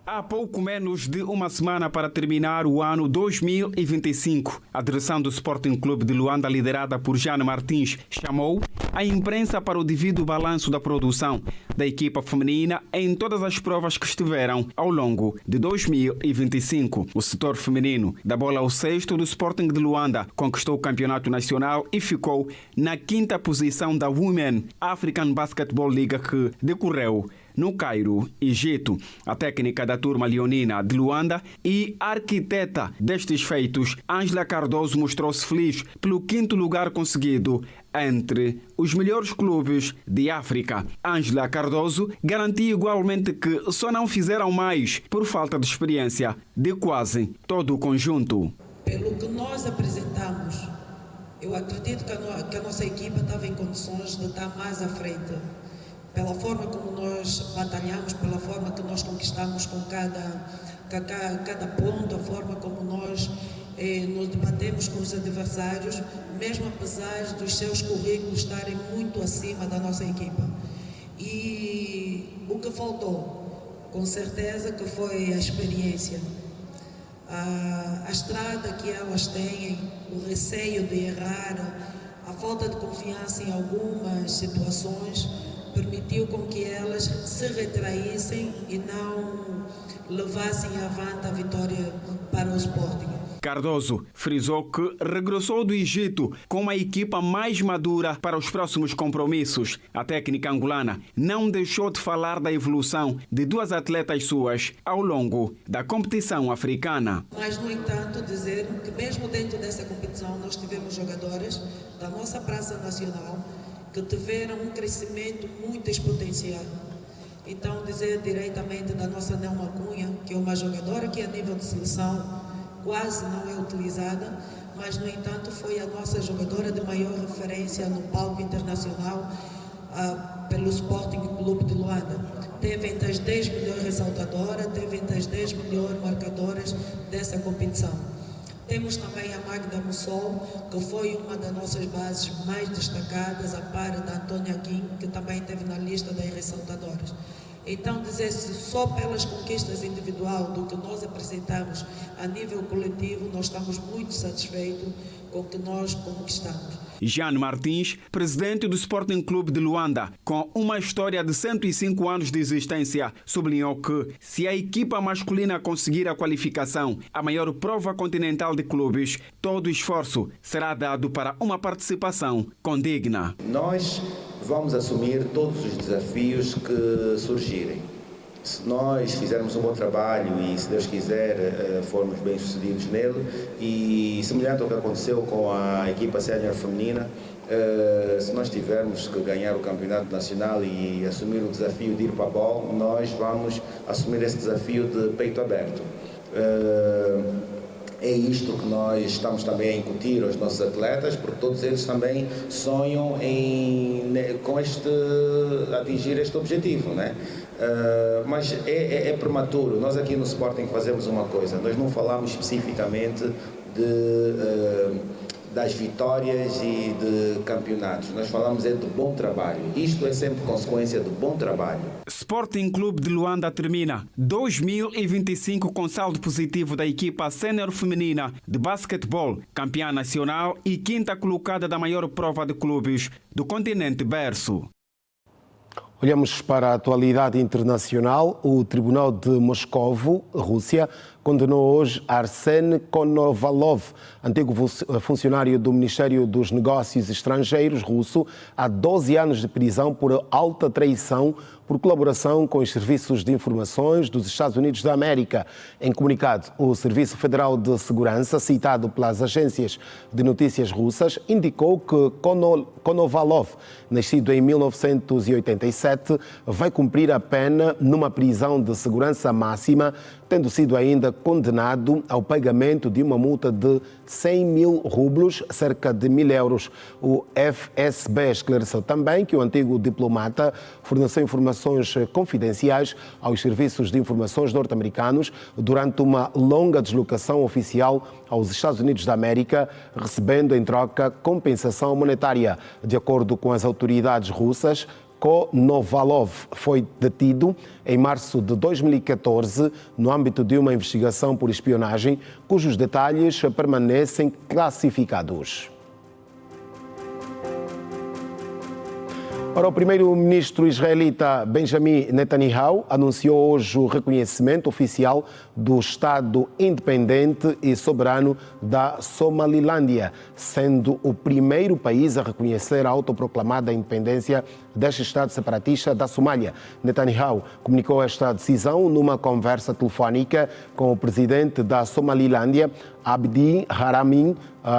Há pouco menos de uma semana para terminar o ano 2025, a direção do Sporting Clube de Luanda, liderada por Jeane Martins, chamou a imprensa para o devido balanço da produção da equipa feminina em todas as provas que estiveram ao longo de 2025. O setor feminino da bola ao cesto do Sporting de Luanda conquistou o campeonato nacional e ficou na 5ª posição da Women African Basketball League, que decorreu no Cairo, Egito. A técnica da turma leonina de Luanda e arquiteta destes feitos, Ângela Cardoso, mostrou-se feliz pelo 5º lugar conseguido entre os melhores clubes de África. Ângela Cardoso garantiu igualmente que só não fizeram mais por falta de experiência de quase todo o conjunto. Pelo que nós apresentamos, eu acredito que a nossa equipa estava em condições de estar mais à frente. Pela forma como nós batalhamos, pela forma que nós conquistamos com cada ponto, a forma como nós nos debatemos com os adversários, mesmo apesar dos seus currículos estarem muito acima da nossa equipa. E o que faltou, com certeza, que foi a experiência. A estrada que elas têm, o receio de errar, a falta de confiança em algumas situações, permitiu com que elas se retraíssem e não levassem avante a vitória para o Sporting. Cardoso frisou que regressou do Egito com uma equipa mais madura para os próximos compromissos. A técnica angolana não deixou de falar da evolução de 2 atletas suas ao longo da competição africana. Mas, no entanto, dizer que mesmo dentro dessa competição nós tivemos jogadoras da nossa praça nacional que tiveram um crescimento muito exponencial. Então, dizer diretamente da nossa Nelma Cunha, que é uma jogadora que a nível de seleção quase não é utilizada, mas, no entanto, foi a nossa jogadora de maior referência no palco internacional pelo Sporting Clube de Luanda. Teve entre as 10 melhores ressaltadoras, teve entre as 10 melhores marcadoras dessa competição. Temos também a Magda Mussol, que foi uma das nossas bases mais destacadas, a par da Antônia Guim, que também esteve na lista das ressaltadoras. Então, dizer-se só pelas conquistas individuais do que nós apresentamos a nível coletivo, nós estamos muito satisfeitos com o que nós conquistamos. Jeane Martins, presidente do Sporting Clube de Luanda, com uma história de 105 anos de existência, sublinhou que se a equipa masculina conseguir a qualificação, a maior prova continental de clubes, todo o esforço será dado para uma participação condigna. Nós vamos assumir todos os desafios que surgirem. Se nós fizermos um bom trabalho e, se Deus quiser, formos bem-sucedidos nele, e semelhante ao que aconteceu com a equipa sénior feminina, se nós tivermos que ganhar o campeonato nacional e assumir o desafio de ir para a bola, nós vamos assumir esse desafio de peito aberto. É isto que nós estamos também a incutir aos nossos atletas, porque todos eles também sonham com atingir este objetivo, né? Mas é prematuro. Nós aqui no Sporting fazemos uma coisa, nós não falamos especificamente das vitórias e de campeonatos. Nós falamos de bom trabalho. Isto é sempre consequência de bom trabalho. Sporting Clube de Luanda termina 2025 com saldo positivo da equipa sénior feminina de basquetebol, campeã nacional e quinta colocada da maior prova de clubes do continente berço. Olhamos para a atualidade internacional. O Tribunal de Moscovo, Rússia, condenou hoje Arseny Konovalov, antigo funcionário do Ministério dos Negócios Estrangeiros russo, a 12 anos de prisão por alta traição por colaboração com os serviços de informações dos Estados Unidos da América. Em comunicado, o Serviço Federal de Segurança, citado pelas agências de notícias russas, indicou que Konovalov, nascido em 1987, vai cumprir a pena numa prisão de segurança máxima, tendo sido ainda condenado ao pagamento de uma multa de 100 mil rublos, cerca de 1.000 euros. O FSB esclareceu também que o antigo diplomata forneceu informações confidenciais aos serviços de informações norte-americanos durante uma longa deslocação oficial aos Estados Unidos da América, recebendo em troca compensação monetária. De acordo com as autoridades russas, Konovalov foi detido em março de 2014 no âmbito de uma investigação por espionagem, cujos detalhes permanecem classificados. Ora, o primeiro-ministro israelita Benjamin Netanyahu anunciou hoje o reconhecimento oficial do Estado independente e soberano da Somalilândia, sendo o primeiro país a reconhecer a autoproclamada independência deste Estado separatista da Somália. Netanyahu comunicou esta decisão numa conversa telefónica com o presidente da Somalilândia, Abdi Haramin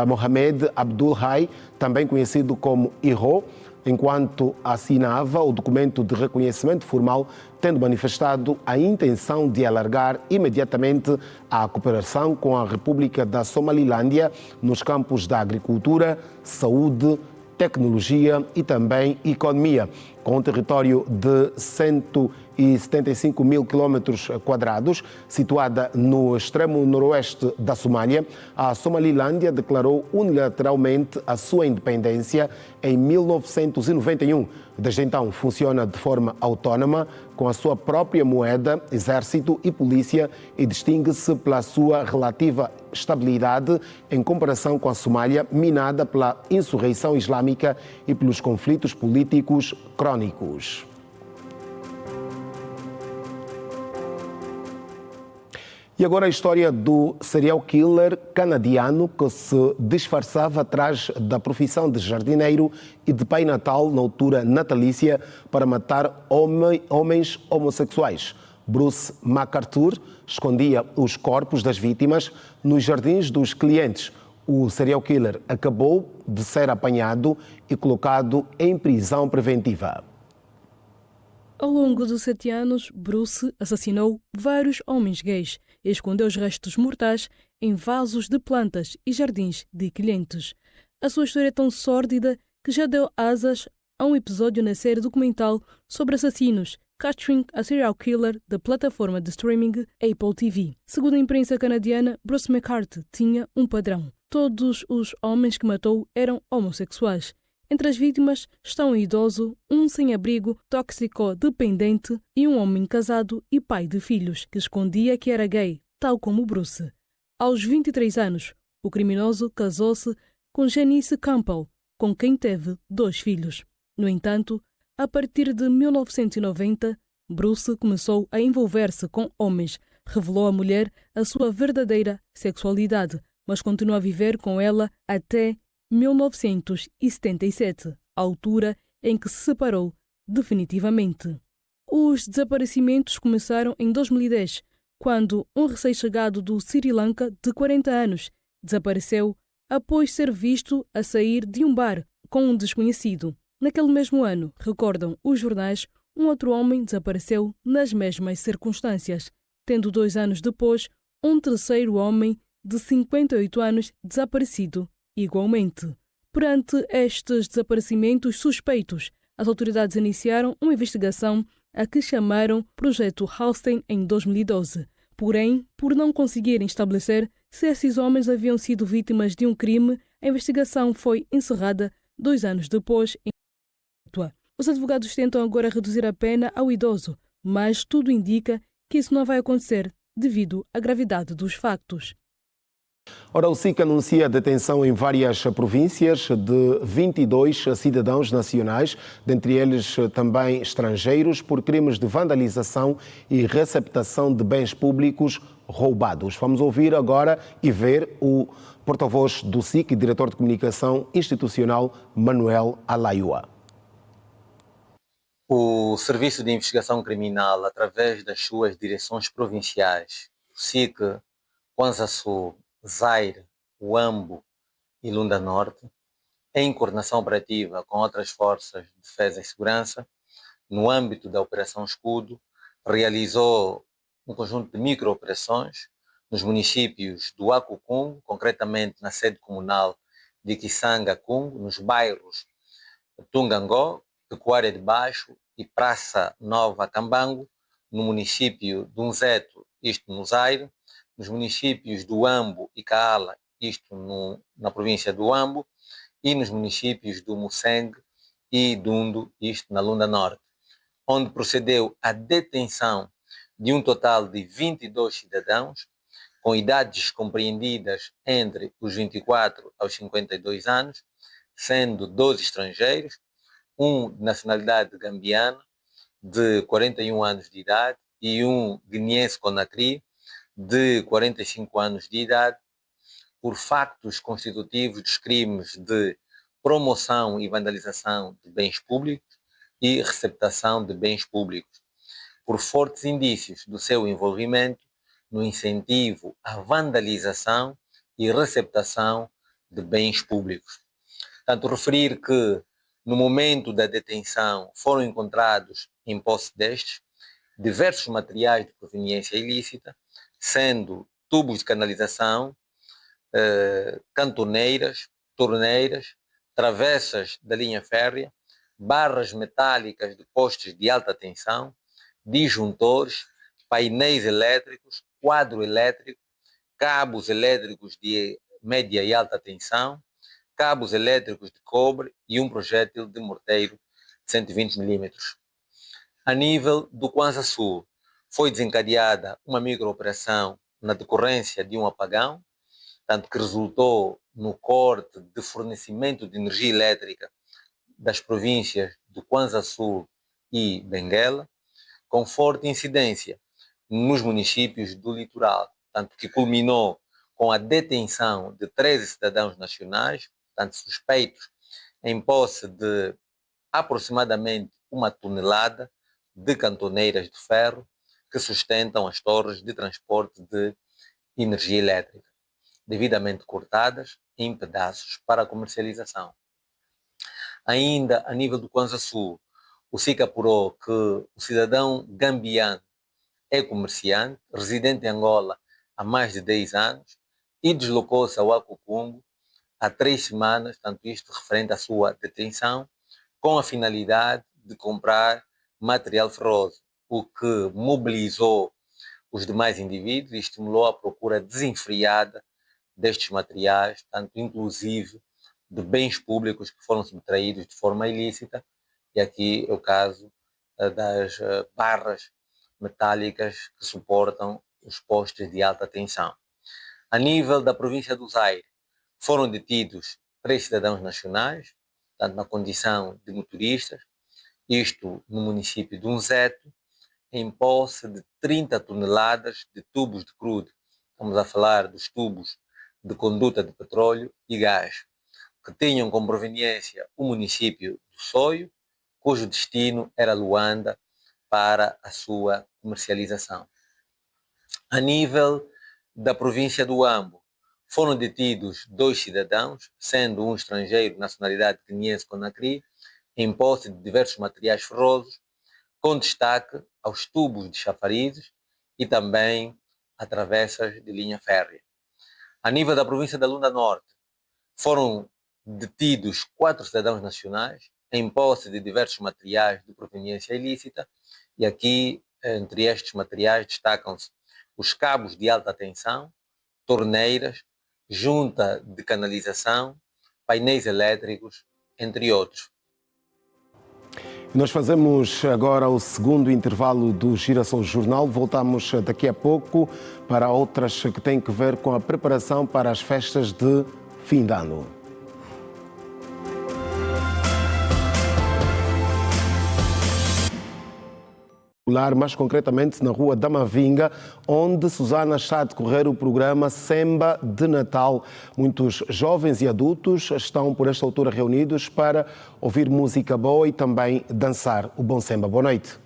Mohamed Abdul Hai, também conhecido como Iro, enquanto assinava o documento de reconhecimento formal, tendo manifestado a intenção de alargar imediatamente a cooperação com a República da Somalilândia nos campos da agricultura, saúde, tecnologia e também economia. Com um território de 175 mil quilómetros quadrados, situada no extremo noroeste da Somália, a Somalilândia declarou unilateralmente a sua independência em 1991. Desde então, funciona de forma autónoma, com a sua própria moeda, exército e polícia, e distingue-se pela sua relativa estabilidade em comparação com a Somália, minada pela insurreição islâmica e pelos conflitos políticos crônicos. E agora a história do serial killer canadiano que se disfarçava atrás da profissão de jardineiro e de pai natal na altura natalícia para matar homens homossexuais. Bruce McArthur escondia os corpos das vítimas nos jardins dos clientes. O serial killer acabou de ser apanhado e colocado em prisão preventiva. Ao longo de 7 anos, Bruce assassinou vários homens gays e escondeu os restos mortais em vasos de plantas e jardins de clientes. A sua história é tão sórdida que já deu asas a um episódio na série documental sobre assassinos, Catching a Serial Killer, da plataforma de streaming Apple TV. Segundo a imprensa canadiana, Bruce McArthur tinha um padrão. Todos os homens que matou eram homossexuais. Entre as vítimas estão um idoso, um sem-abrigo, tóxico-dependente e um homem casado e pai de filhos, que escondia que era gay, tal como Bruce. Aos 23 anos, o criminoso casou-se com Janice Campbell, com quem teve 2 filhos. No entanto, a partir de 1990, Bruce começou a envolver-se com homens, revelou à mulher a sua verdadeira sexualidade, mas continuou a viver com ela até 1977, a altura em que se separou definitivamente. Os desaparecimentos começaram em 2010, quando um recém-chegado do Sri Lanka, de 40 anos, desapareceu após ser visto a sair de um bar com um desconhecido. Naquele mesmo ano, recordam os jornais, um outro homem desapareceu nas mesmas circunstâncias, tendo 2 anos depois, um terceiro homem de 58 anos desaparecido igualmente. Perante estes desaparecimentos suspeitos, as autoridades iniciaram uma investigação a que chamaram Projeto Halstein em 2012. Porém, por não conseguirem estabelecer se esses homens haviam sido vítimas de um crime, A investigação foi encerrada 2 anos depois. Os advogados tentam agora reduzir a pena ao idoso, mas tudo indica que isso não vai acontecer devido à gravidade dos factos. Ora, o SIC anuncia a detenção em várias províncias de 22 cidadãos nacionais, dentre eles também estrangeiros, por crimes de vandalização e receptação de bens públicos roubados. Vamos ouvir agora e ver o porta-voz do SIC e diretor de comunicação institucional, Manuel Alaiua. O Serviço de Investigação Criminal, através das suas direções provinciais, SIC, Kwanza Sul, Zaire, Huambo e Lunda Norte, em coordenação operativa com outras forças de defesa e segurança, no âmbito da Operação Escudo, realizou um conjunto de micro-operações nos municípios do Akukungo, concretamente na sede comunal de Kisanga Kungo, nos bairros Tungangó, Pecuária de Baixo e Praça Nova Cambango, no município de Unzeto, isto no Zaire, nos municípios do Huambo e Kaala, isto na província do Huambo, e nos municípios do Museng e Dundo, isto na Lunda Norte, onde procedeu à detenção de um total de 22 cidadãos, com idades compreendidas entre os 24 aos 52 anos, sendo 12 estrangeiros, um de nacionalidade gambiana, de 41 anos de idade, e um guineense-conakry, de 45 anos de idade, por factos constitutivos dos crimes de promoção e vandalização de bens públicos e receptação de bens públicos, por fortes indícios do seu envolvimento no incentivo à vandalização e receptação de bens públicos. Tanto referir que, no momento da detenção, foram encontrados em posse destes diversos materiais de proveniência ilícita, sendo tubos de canalização, cantoneiras, torneiras, travessas da linha férrea, barras metálicas de postes de alta tensão, disjuntores, painéis elétricos, quadro elétrico, cabos elétricos de média e alta tensão, cabos elétricos de cobre e um projétil de morteiro de 120 mm. A nível do Kwanza Sul, foi desencadeada uma microoperação na decorrência de um apagão, tanto que resultou no corte de fornecimento de energia elétrica das províncias do Kwanza Sul e Benguela, com forte incidência nos municípios do litoral, tanto que culminou com a detenção de 13 cidadãos nacionais, tanto suspeitos, em posse de aproximadamente 1 tonelada de cantoneiras de ferro que sustentam as torres de transporte de energia elétrica, devidamente cortadas em pedaços para a comercialização. Ainda a nível do Kwanza Sul, o SIC apurou que o cidadão gambiano é comerciante, residente em Angola há mais de 10 anos e deslocou-se ao Akukungo há 3 semanas, tanto isto referente à sua detenção, com a finalidade de comprar material ferroso, o que mobilizou os demais indivíduos e estimulou a procura desenfreada destes materiais, tanto inclusive de bens públicos que foram subtraídos de forma ilícita, e aqui é o caso das barras metálicas que suportam os postes de alta tensão. A nível da província do Zaire, foram detidos 3 cidadãos nacionais, tanto na condição de motoristas, isto no município de Unzeto, em posse de 30 toneladas de tubos de crudo. Estamos a falar dos tubos de conduta de petróleo e gás, que tinham como proveniência o município do Soio, cujo destino era Luanda, para a sua comercialização. A nível da província do Huambo, foram detidos 2 cidadãos, sendo um estrangeiro de nacionalidade guineense-conakry, em posse de diversos materiais ferrosos, com destaque aos tubos de chafarizes e também a travessas de linha férrea. A nível da província da Lunda Norte, foram detidos 4 cidadãos nacionais, em posse de diversos materiais de proveniência ilícita, e aqui, entre estes materiais, destacam-se os cabos de alta tensão, torneiras, junta de canalização, painéis elétricos, entre outros. Nós fazemos agora o segundo intervalo do Girassol Jornal. Voltamos daqui a pouco para outras que têm que ver com a preparação para as festas de fim de ano. Mais concretamente na Rua da Mavinga, onde Susana está a decorrer o programa Semba de Natal. Muitos jovens e adultos estão por esta altura reunidos para ouvir música boa e também dançar o bom Semba. Boa noite.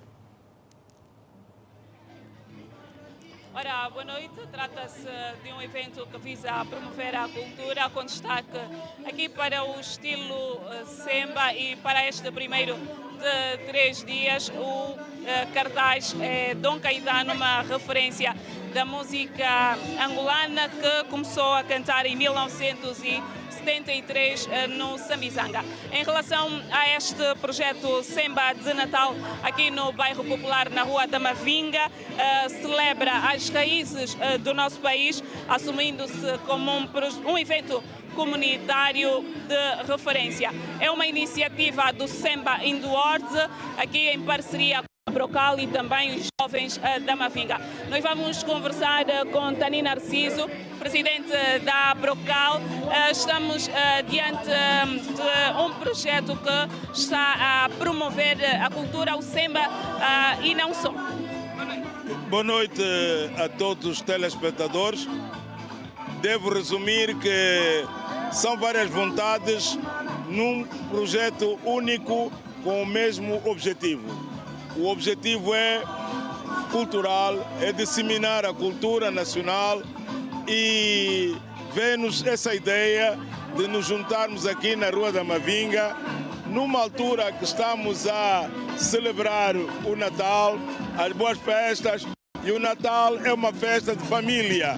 Ora, boa noite. Trata-se de um evento que visa promover a cultura com destaque aqui para o estilo Semba, e para este primeiro de 3 dias o cartaz é Dom Caetano, uma referência da música angolana que começou a cantar em 1973 no Sambizanga. Em relação a este projeto Semba de Natal, aqui no bairro Popular, na Rua da Mavinga, celebra as raízes do nosso país, assumindo-se como um evento comunitário de referência. É uma iniciativa do Semba Indoors, aqui em parceria com a Brocal e também os jovens da Mavinga. Nós vamos conversar com Tani Narciso, presidente da Brocal. Estamos diante de um projeto que está a promover a cultura, o Semba e não só. Boa noite a todos os telespectadores. Devo resumir que são várias vontades num projeto único com o mesmo objetivo. O objetivo é cultural, é disseminar a cultura nacional, e vem-nos essa ideia de nos juntarmos aqui na Rua da Mavinga, numa altura que estamos a celebrar o Natal, as boas festas, e o Natal é uma festa de família.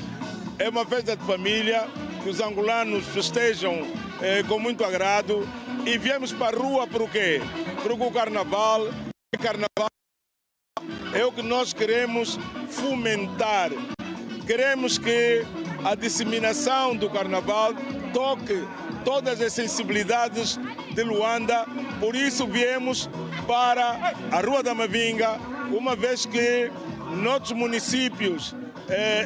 É uma festa de família que os angolanos festejam com muito agrado, e viemos para a rua por quê? Porque o Carnaval é o que nós queremos fomentar. Queremos que a disseminação do Carnaval toque todas as sensibilidades de Luanda. Por isso viemos para a Rua da Mavinga, uma vez que noutros municípios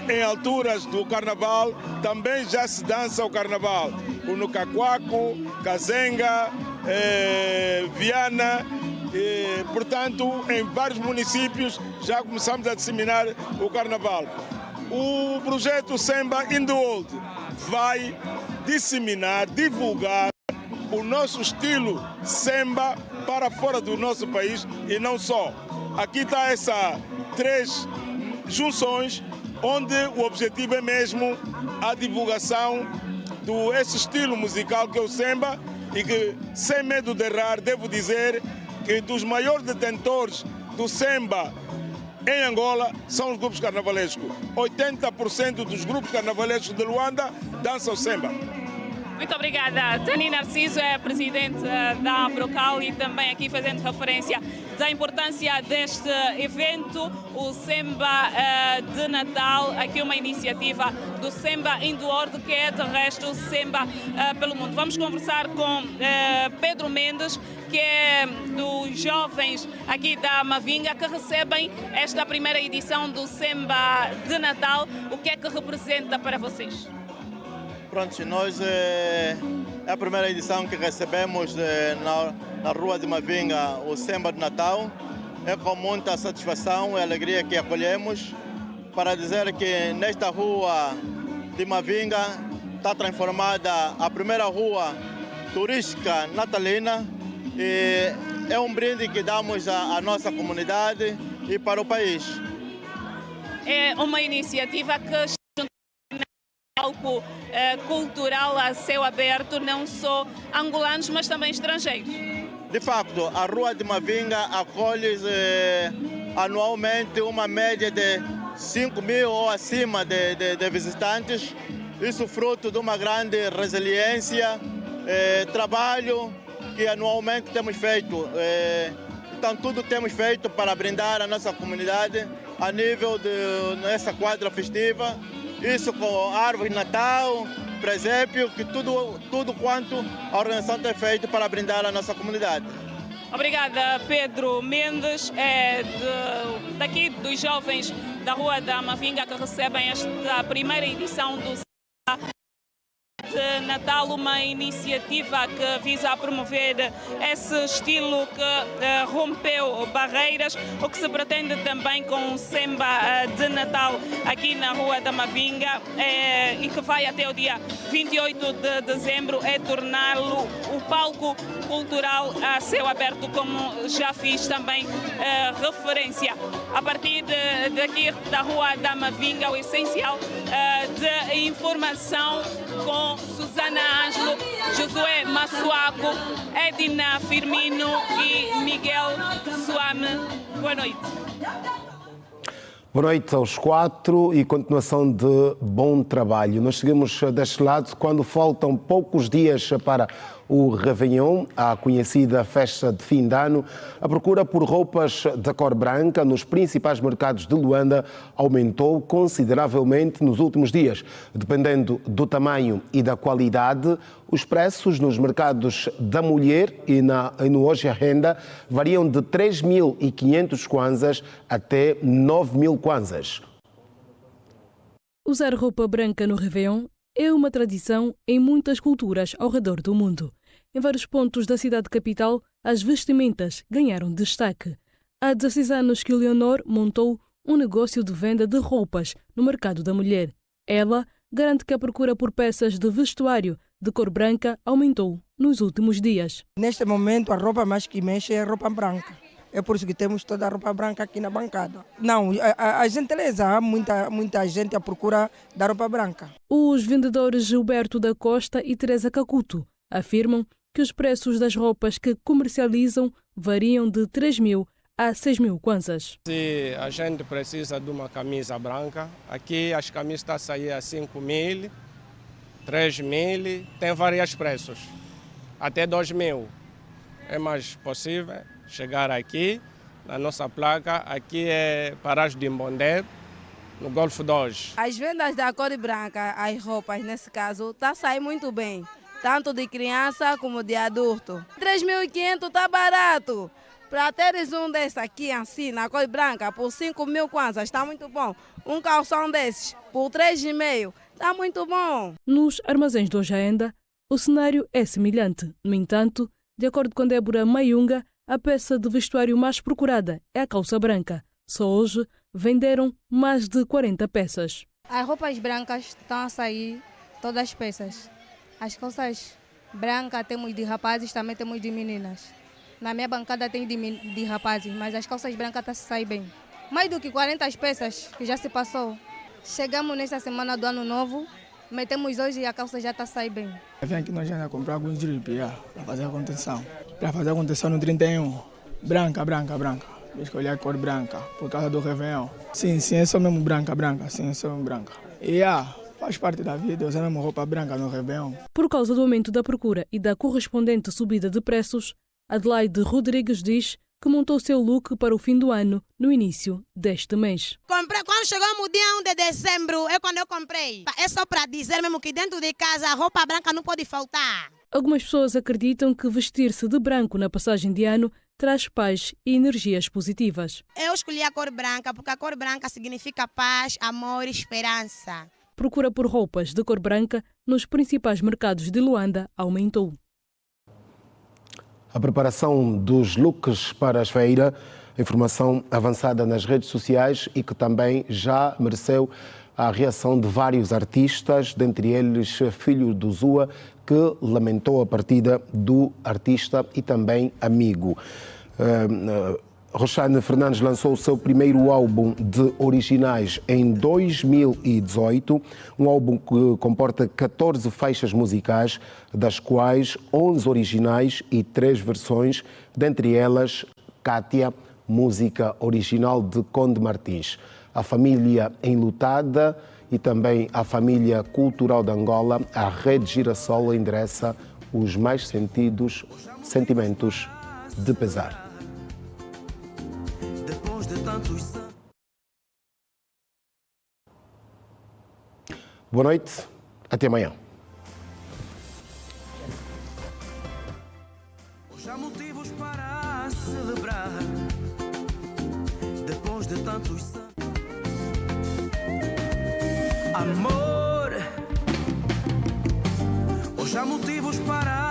em alturas do Carnaval também já se dança o Carnaval. No Cacoaco, Kazenga, Viana, portanto, em vários municípios já começamos a disseminar o Carnaval. O projeto Semba in the World vai disseminar, divulgar o nosso estilo Semba para fora do nosso país, e não só. Aqui está essas 3 junções, onde o objetivo é mesmo a divulgação desse estilo musical que é o Semba, e que, sem medo de errar, devo dizer que dos maiores detentores do Semba em Angola são os grupos carnavalescos. 80% dos grupos carnavalescos de Luanda dançam o Semba. Muito obrigada. Tani Narciso é presidente da Brocal e também aqui fazendo referência da importância deste evento, o Semba de Natal, aqui uma iniciativa do Semba Indoor, que é de resto o Semba pelo mundo. Vamos conversar com Pedro Mendes, que é dos jovens aqui da Mavinga, que recebem esta primeira edição do Semba de Natal. O que é que representa para vocês? Pronto, nós é a primeira edição que recebemos na Rua de Mavinga, o Semba de Natal. É com muita satisfação e alegria que acolhemos para dizer que nesta Rua de Mavinga está transformada a primeira rua turística natalina, e é um brinde que damos à nossa comunidade e para o país. É uma iniciativa que palco cultural a céu aberto, não só angolanos, mas também estrangeiros. De facto, a Rua de Mavinga acolhe anualmente uma média de 5 mil ou acima de visitantes. Isso fruto de uma grande resiliência, trabalho que anualmente temos feito. Então, tudo temos feito para brindar a nossa comunidade a nível dessa quadra festiva. Isso com árvore de Natal, presépio, que tudo quanto a organização tem feito para brindar a nossa comunidade. Obrigada, Pedro Mendes. É daqui dos jovens da Rua da Mavinga que recebem esta primeira edição do de Natal, uma iniciativa que visa promover esse estilo que rompeu barreiras, o que se pretende também com o Semba de Natal aqui na Rua da Mavinga e que vai até o dia 28 de dezembro, é torná-lo o palco cultural a céu aberto, como já fiz também referência. A partir daqui da Rua da Mavinga, o essencial de informação com Susana Ângelo, Josué Massuaco, Edna Firmino e Miguel Suame. Boa noite. Boa noite aos quatro e continuação de bom trabalho. Nós seguimos deste lado quando faltam poucos dias para o Réveillon, a conhecida festa de fim de ano. A procura por roupas da cor branca nos principais mercados de Luanda aumentou consideravelmente nos últimos dias. Dependendo do tamanho e da qualidade, os preços nos mercados da mulher e no Hoje a Renda variam de 3.500 kwanzas até 9.000 kwanzas. Usar roupa branca no Réveillon é uma tradição em muitas culturas ao redor do mundo. Em vários pontos da cidade capital, as vestimentas ganharam destaque. Há 16 anos que Leonor montou um negócio de venda de roupas no mercado da mulher. Ela garante que a procura por peças de vestuário de cor branca aumentou nos últimos dias. Neste momento, a roupa mais que mexe é a roupa branca. É por isso que temos toda a roupa branca aqui na bancada. Não, a gentileza, há muita gente à procura da roupa branca. Os vendedores Gilberto da Costa e Teresa Cacuto afirmam que os preços das roupas que comercializam variam de 3.000 a 6.000 kwanzas. Se a gente precisa de uma camisa branca, aqui as camisas estão a sair a 5.000, 3.000, tem vários preços, até 2.000. É mais possível chegar aqui, na nossa placa, aqui é Paragem de Imbondé, no Golfo 2. As vendas da cor branca, as roupas nesse caso, está a sair muito bem, tanto de criança como de adulto. 3.500 está barato. Para teres um desse aqui assim, na cor branca, por 5.000 kwanzas, está muito bom. Um calção desses, por 3.500, está muito bom. Nos armazéns do Hoje Ainda, o cenário é semelhante. No entanto, de acordo com Débora Mayunga, a peça de vestuário mais procurada é a calça branca. Só hoje venderam mais de 40 peças. As roupas brancas estão a sair todas as peças. As calças brancas temos de rapazes, também temos de meninas. Na minha bancada tem de rapazes, mas as calças brancas estão a sair bem. Mais do que 40 peças que já se passou. Chegamos nesta semana do ano novo, metemos hoje e a calça já está a sair bem. Vem aqui nós já comprar alguns drip para fazer a contenção. Para fazer a contenção no 31. Branca. Escolher a cor branca, por causa do Réveillon. Sim, é só mesmo branca. Sim, é só mesmo branca. E faz parte da vida, usar mesmo roupa branca no Réveillon. Por causa do aumento da procura e da correspondente subida de preços, Adelaide Rodrigues diz que montou seu look para o fim do ano, no início deste mês. Comprei, quando chegamos o dia 1 de dezembro, é quando eu comprei. É só para dizer mesmo que dentro de casa a roupa branca não pode faltar. Algumas pessoas acreditam que vestir-se de branco na passagem de ano traz paz e energias positivas. Eu escolhi a cor branca porque a cor branca significa paz, amor e esperança. Procura por roupas de cor branca nos principais mercados de Luanda aumentou. A preparação dos looks para a feira, informação avançada nas redes sociais e que também já mereceu a reação de vários artistas, dentre eles Filho do Zua, que lamentou a partida do artista e também amigo. Roxane Fernandes lançou o seu primeiro álbum de originais em 2018, um álbum que comporta 14 faixas musicais, das quais 11 originais e 3 versões, dentre elas Kátia, música original de Conde Martins. A família enlutada e também a família cultural de Angola, a Rede Girassol endereça os mais sentimentos de pesar. Boa noite, até amanhã. Hoje há motivos para celebrar, depois de tantos anos. Amor, hoje há motivos para